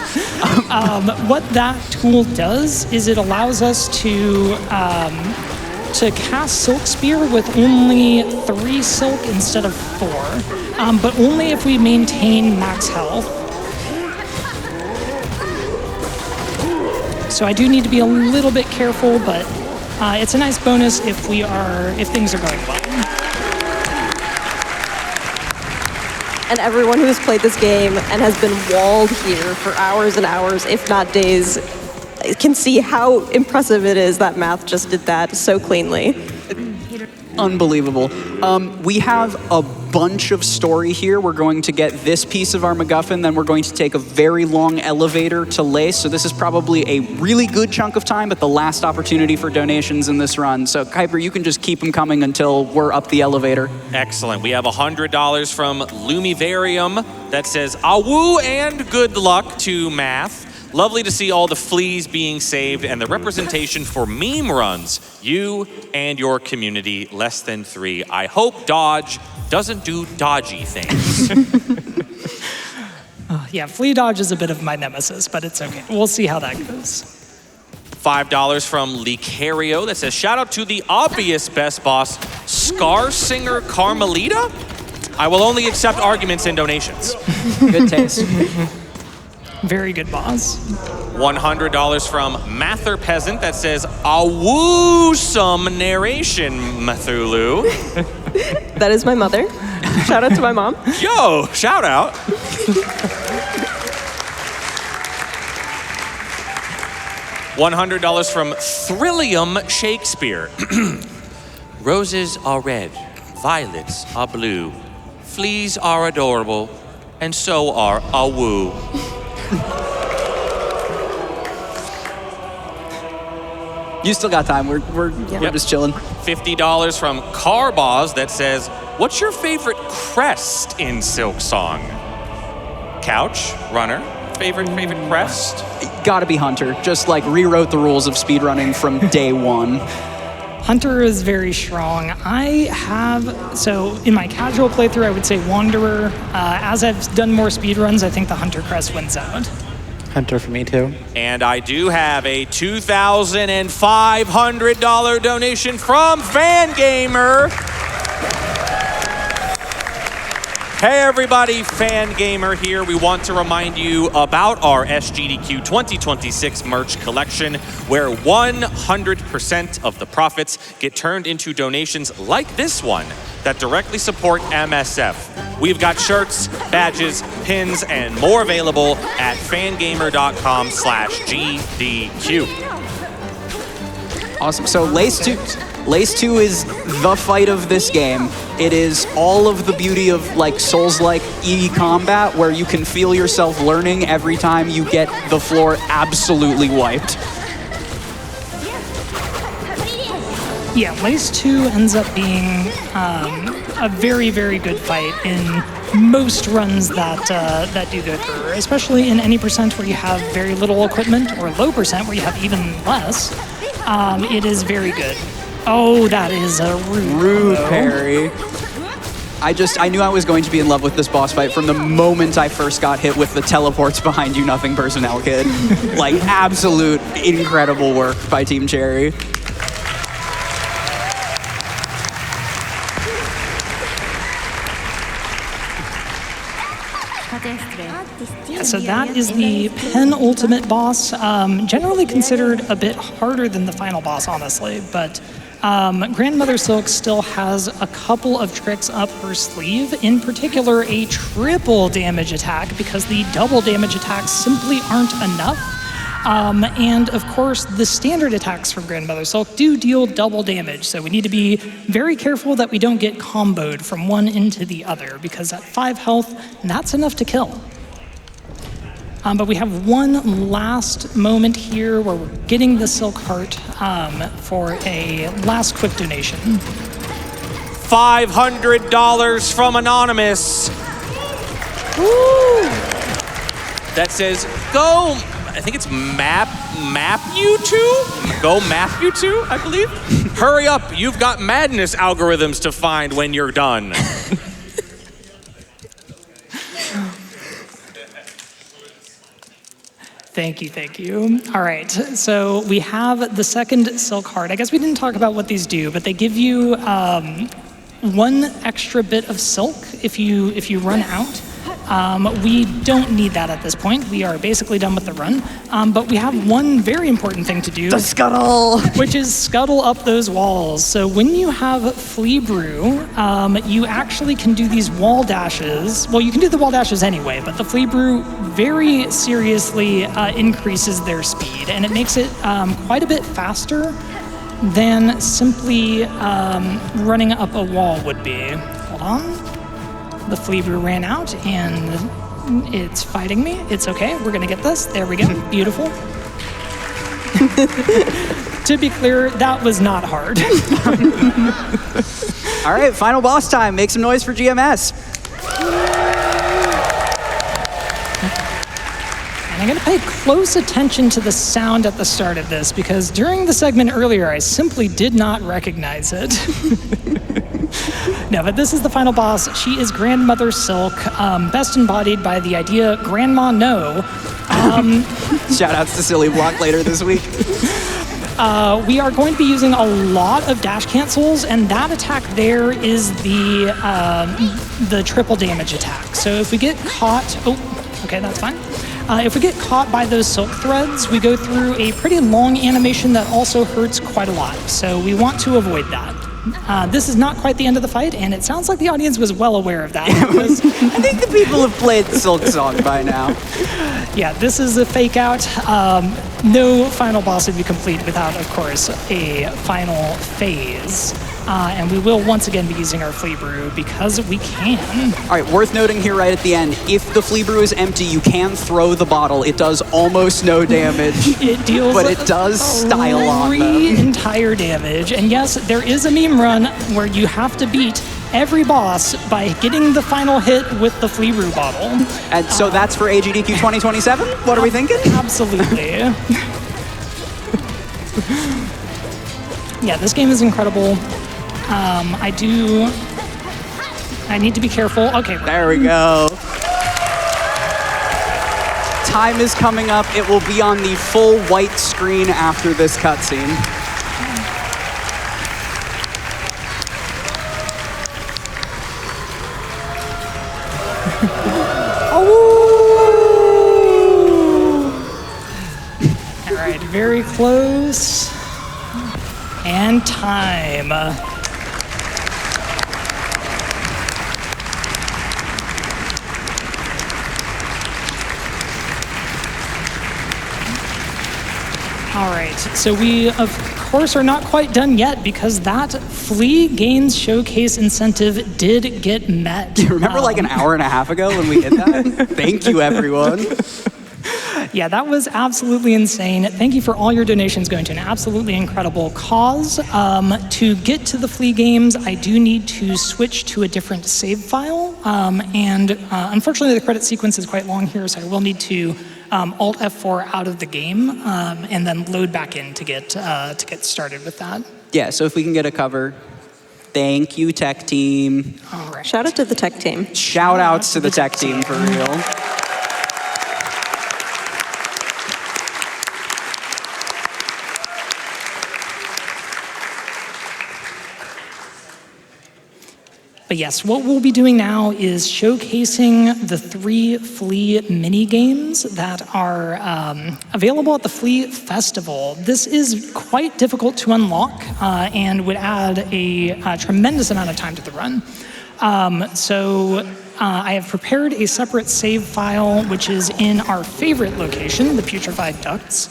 What that tool does is it allows us to cast Silk Spear with only 3 silk instead of 4, but only if we maintain max health. So I do need to be a little bit careful, but it's a nice bonus if things are going well. And everyone who has played this game and has been walled here for hours and hours, if not days, can see how impressive it is that Math just did that so cleanly. Unbelievable. We have a bunch of story here. We're going to get this piece of our MacGuffin, then we're going to take a very long elevator to Lace. So this is probably a really good chunk of time, but the last opportunity for donations in this run. So Keiper, you can just keep them coming until we're up the elevator. Excellent. We have $100 from Lumivarium that says, "Awoo and good luck to Math. Lovely to see all the fleas being saved and the representation for meme runs. You and your community, less than 3. I hope Dodge doesn't do dodgy things." Yeah, flea dodge is a bit of my nemesis, but it's okay. We'll see how that goes. $5 from Licario that says, "Shout out to the obvious best boss, Scar Singer Carmelita. I will only accept arguments and donations." Good taste. Very good boss. $100 from Mather Peasant that says, "Awoo-some narration, Mathulu." That is my mother. Shout out to my mom. Yo, shout out. $100 from Thrillium Shakespeare. "Roses are red, violets are blue, fleas are adorable, and so are awoo." You still got time. We're just chilling. $50 from Carboz that says, "What's your favorite crest in Silksong?" Couch, runner, favorite crest? Gotta be Hunter. Just like rewrote the rules of speedrunning from day one. Hunter is very strong. So in my casual playthrough, I would say Wanderer. As I've done more speedruns, I think the Hunter crest wins out. Hunter for me too. And I do have a $2,500 donation from Fangamer. Hey everybody, Fangamer here. We want to remind you about our SGDQ 2026 merch collection, where 100% of the profits get turned into donations like this one that directly support MSF. We've got shirts, badges, pins, and more available at fangamer.com/GDQ. Awesome. So Lace 2 is the fight of this game. It is all of the beauty of like Souls-like e-combat where you can feel yourself learning every time you get the floor absolutely wiped. Yeah, Lace 2 ends up being a very, very good fight in most runs that do go through, especially in any percent where you have very little equipment or low percent where you have even less. It is very good. Oh, that is a rude parry. I knew I was going to be in love with this boss fight from the moment I first got hit with the teleports behind you nothing personnel kid. Like absolute incredible work by Team Cherry. Yeah, so that is the penultimate boss. Generally considered a bit harder than the final boss, honestly, but Grandmother Silk still has a couple of tricks up her sleeve, in particular a triple damage attack, because the double damage attacks simply aren't enough. And of course, the standard attacks from Grandmother Silk do deal double damage, so we need to be very careful that we don't get comboed from one into the other, because at 5 health, that's enough to kill. But we have one last moment here where we're getting the Silk Heart for a last quick donation. $500 from Anonymous. Woo! That says, go, I think it's map you two? Go map you two, I believe. Hurry up, you've got madness algorithms to find when you're done. Thank you. All right, so we have the second Silk Heart. I guess we didn't talk about what these do, but they give you one extra bit of silk if you run out. We don't need that at this point. We are basically done with the run. But we have one very important thing to do. The scuttle! Which is scuttle up those walls. So when you have Flea Brew, you actually can do these wall dashes. Well, you can do the wall dashes anyway, but the Flea Brew very seriously increases their speed, and it makes it quite a bit faster than simply running up a wall would be. Hold on. The Flea Brew ran out, and it's fighting me. It's okay. We're going to get this. There we go. Beautiful. To be clear, that was not hard. All right, final boss time. Make some noise for GMS. And I'm going to pay close attention to the sound at the start of this, because during the segment earlier, I simply did not recognize it. No, but this is the final boss. She is Grandmother Silk, best embodied by the idea Grandma No. Shout outs to Silly Block later this week. We are going to be using a lot of dash cancels, and that attack there is the triple damage attack. So if we get caught, okay, that's fine. If we get caught by those silk threads, we go through a pretty long animation that also hurts quite a lot. So we want to avoid that. This is not quite the end of the fight, and it sounds like the audience was well aware of that. I think the people have played the Silksong by now. Yeah, this is a fake out. No final boss would be complete without, of course, a final phase. And we will once again be using our Flea Brew because we can. All right, worth noting here right at the end, if the Flea Brew is empty, you can throw the bottle. It does almost no damage. It deals but it does style on them. Entire damage. And yes, there is a meme run where you have to beat every boss by getting the final hit with the Flea Brew bottle. And so that's for AGDQ 2027? What are we thinking? Absolutely. Yeah, this game is incredible. I need to be careful. Okay. There we go. Time is coming up. It will be on the full white screen after this cutscene. All right, very close. And time. right, so we, of course, are not quite done yet because that Flea Games Showcase incentive did get met. Do you remember like an hour and a half ago when we hit that? Thank you, everyone. Yeah, that was absolutely insane. Thank you for all your donations going to an absolutely incredible cause. To get to the Flea Games, I do need to switch to a different save file. Unfortunately, the credit sequence is quite long here, so I will need to Alt F4 out of the game and then load back in to get started with that. Yeah, so if we can get a cover. Thank you, tech team. All right. Shout out to the tech team. Shout outs to the tech team, for real. But yes, what we'll be doing now is showcasing the 3 Flea mini games that are available at the Flea Festival. This is quite difficult to unlock and would add a tremendous amount of time to the run. I have prepared a separate save file, which is in our favorite location, the Putrefied Ducts.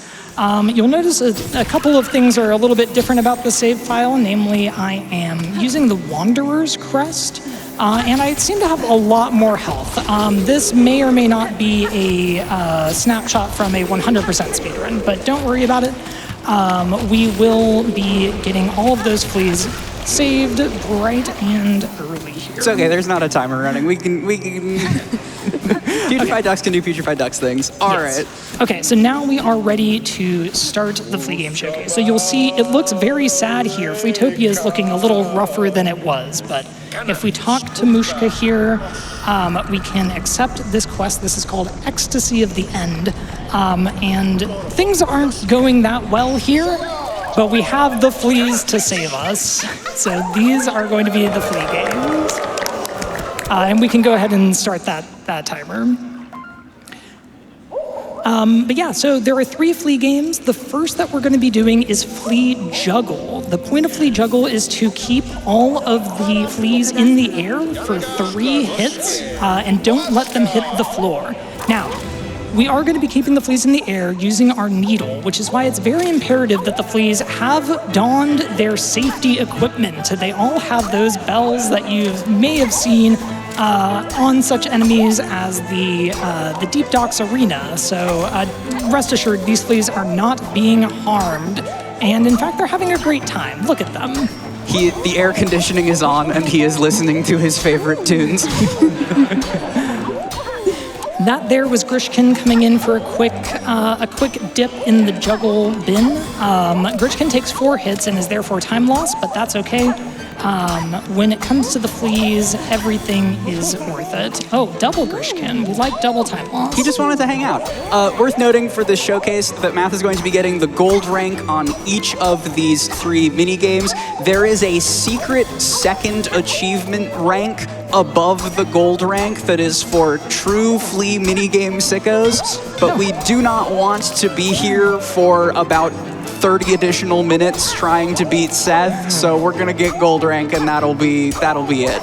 You'll notice a couple of things are a little bit different about the save file, namely I am using the Wanderer's Crest, and I seem to have a lot more health. This may or may not be a snapshot from a 100% speedrun, but don't worry about it. We will be getting all of those fleas saved bright and early here. It's okay, there's not a timer running. We can Putrefied Ducks can do Putrefied Ducks things. All right. Okay, so now we are ready to start the Flea Game Showcase. So you'll see it looks very sad here. Fleetopia is looking a little rougher than it was, but if we talk to Mushka here, we can accept this quest. This is called Ecstasy of the End, and things aren't going that well here, but we have the fleas to save us. So these are going to be the Flea Games. And we can go ahead and start that timer. But yeah, so there are 3 Flea games. The first that we're going to be doing is Flea Juggle. The point of Flea Juggle is to keep all of the fleas in the air for 3 hits and don't let them hit the floor. Now, we are going to be keeping the fleas in the air using our needle, which is why it's very imperative that the fleas have donned their safety equipment. They all have those bells that you may have seen on such enemies as the Deep Docks Arena. So rest assured, these fleas are not being harmed. And in fact, they're having a great time. Look at them. The air conditioning is on and he is listening to his favorite tunes. That there was Grishkin coming in for a quick dip in the juggle bin. Grishkin takes 4 hits and is therefore time loss, but that's okay. When it comes to the fleas, everything is worth it. Oh, double Grishkin. We like double time loss. He just wanted to hang out. Worth noting for this showcase that Math is going to be getting the gold rank on each of these 3 mini games. There is a secret second achievement rank above the gold rank that is for true Flea minigame sickos, but we do not want to be here for about 30 additional minutes trying to beat Seth, so we're gonna get gold rank and that'll be it.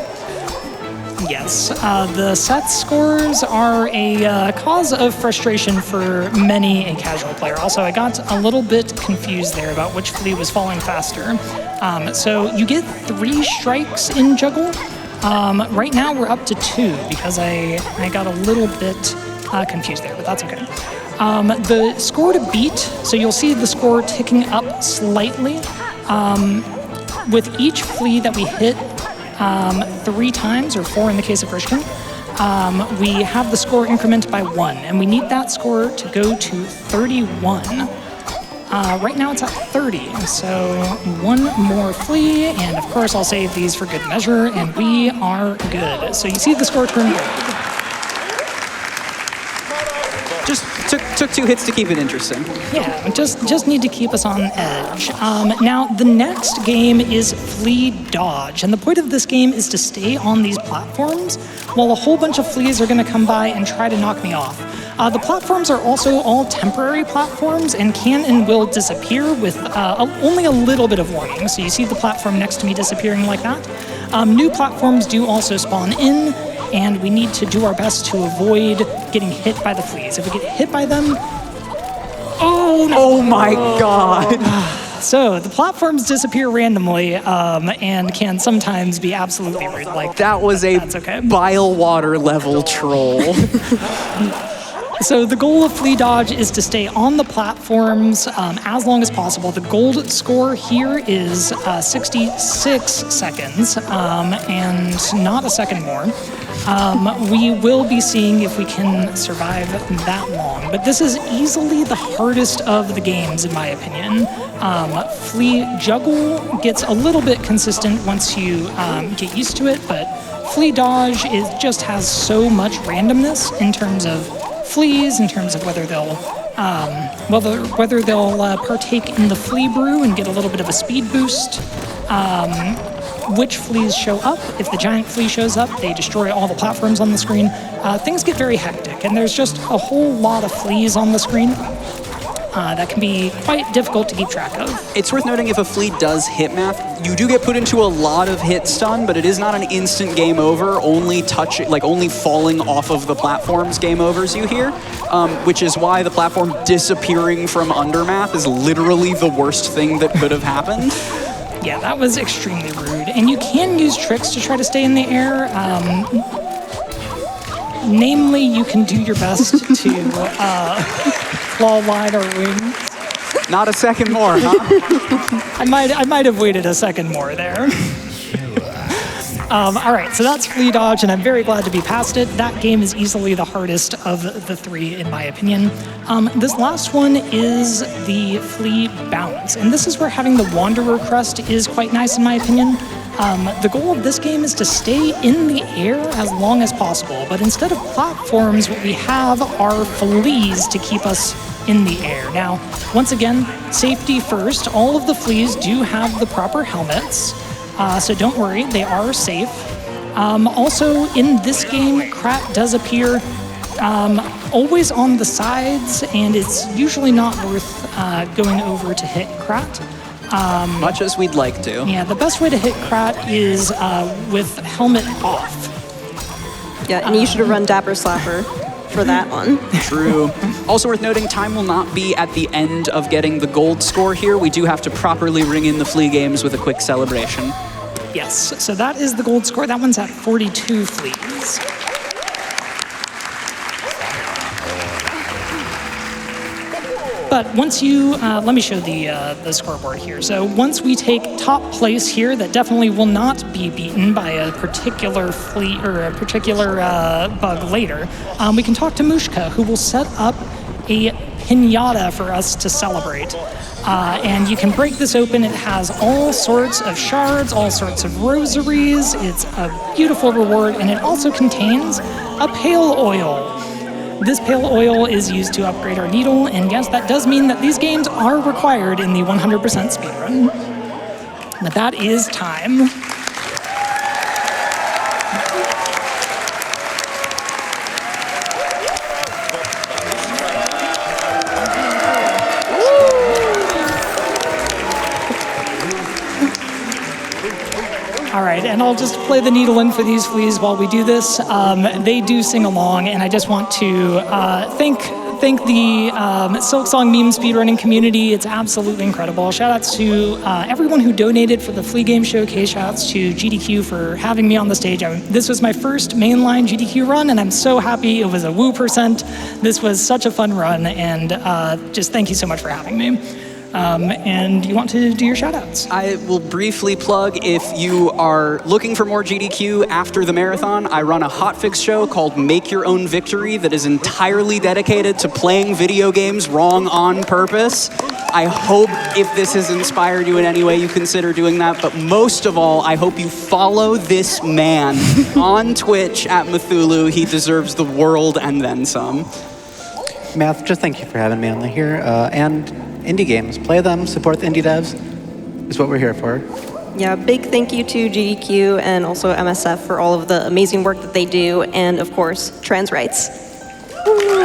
Yes, the Seth scores are a cause of frustration for many a casual player. Also, I got a little bit confused there about which flea was falling faster. So you get 3 strikes in juggle. Right now we're up to 2 because I got a little bit confused there, but that's okay. The score to beat, so you'll see the score ticking up slightly. With each flea that we hit 3 times, or 4 in the case of Grishkin, we have the score increment by 1, and we need that score to go to 31. Right now it's at 30, so 1 more flea, and of course I'll save these for good measure, and we are good. So you see the score turn good. Just took 2 hits to keep it interesting. Yeah, just need to keep us on edge. Now, the next game is Flea Dodge, and the point of this game is to stay on these platforms while a whole bunch of fleas are going to come by and try to knock me off. The platforms are also all temporary platforms and can and will disappear with only a little bit of warning. So you see the platform next to me disappearing like that. New platforms do also spawn in, and we need to do our best to avoid getting hit by the fleas. If we get hit by them, Oh, no. Oh my god. So the platforms disappear randomly and can sometimes be absolutely rude. Like That was a That's okay. bile water level troll. So the goal of Flea Dodge is to stay on the platforms as long as possible. The gold score here is 66 seconds and not a second more. We will be seeing if we can survive that long. But this is easily the hardest of the games, in my opinion. Flea Juggle gets a little bit consistent once you get used to it, but Flea Dodge just has so much randomness in terms of fleas, in terms of whether they'll partake in the flea brew and get a little bit of a speed boost. Which fleas show up. If the giant flea shows up, they destroy all the platforms on the screen. Things get very hectic, and there's just a whole lot of fleas on the screen that can be quite difficult to keep track of. It's worth noting if a flea does hit Math, you do get put into a lot of hit stun, but it is not an instant game over. Only falling off of the platforms game overs you hear, which is why the platform disappearing from under Math is literally the worst thing that could have happened. Yeah, that was extremely rude. And you can use tricks to try to stay in the air. Namely, you can do your best to claw wide or wings. Not a second more, huh? I might have waited a second more there. All right, so that's Flea Dodge, and I'm very glad to be past it. That game is easily the hardest of the three, in my opinion. This last one is the Flea Bounce, and this is where having the Wanderer crest is quite nice, in my opinion. The goal of this game is to stay in the air as long as possible, but instead of platforms, what we have are fleas to keep us in the air. Now, once again, safety first. All of the fleas do have the proper helmets. So don't worry, they are safe. Also, in this game, Krat does appear always on the sides, and it's usually not worth going over to hit Krat. Much as we'd like to. Yeah, the best way to hit Krat is with helmet off. Yeah, and you should have run Dapper Slapper for that one. True. Also worth noting, time will not be at the end of getting the gold score here. We do have to properly ring in the flea games with a quick celebration. Yes, so that is the gold score. That one's at 42 fleas. But once you, let me show the scoreboard here. So once we take top place here, that definitely will not be beaten by a particular flea or a particular bug later, we can talk to Mushka, who will set up a piñata for us to celebrate. And you can break this open. It has all sorts of shards, all sorts of rosaries. It's a beautiful reward, and it also contains a pale oil. This pale oil is used to upgrade our needle, and yes, that does mean that these games are required in the 100% speedrun. But that is time. All right, and I'll just play the needle in for these fleas while we do this. They do sing along, and I just want to thank the Silksong meme speedrunning community. It's absolutely incredible. Shout outs to everyone who donated for the Flea Game Showcase. Shout outs to GDQ for having me on the stage. This was my first mainline GDQ run, and I'm so happy it was a woo %. This was such a fun run, and just thank you so much for having me. And you want to do your shout-outs? I will briefly plug, if you are looking for more GDQ after the marathon, I run a hotfix show called Make Your Own Victory that is entirely dedicated to playing video games wrong on purpose. I hope if this has inspired you in any way, you consider doing that. But most of all, I hope you follow this man on Twitch at Mathulu. He deserves the world and then some. Math, just thank you for having me on here. And indie games, play them, support the indie devs, is what we're here for. Yeah, big thank you to GDQ and also MSF for all of the amazing work that they do, and of course, trans rights. Woo!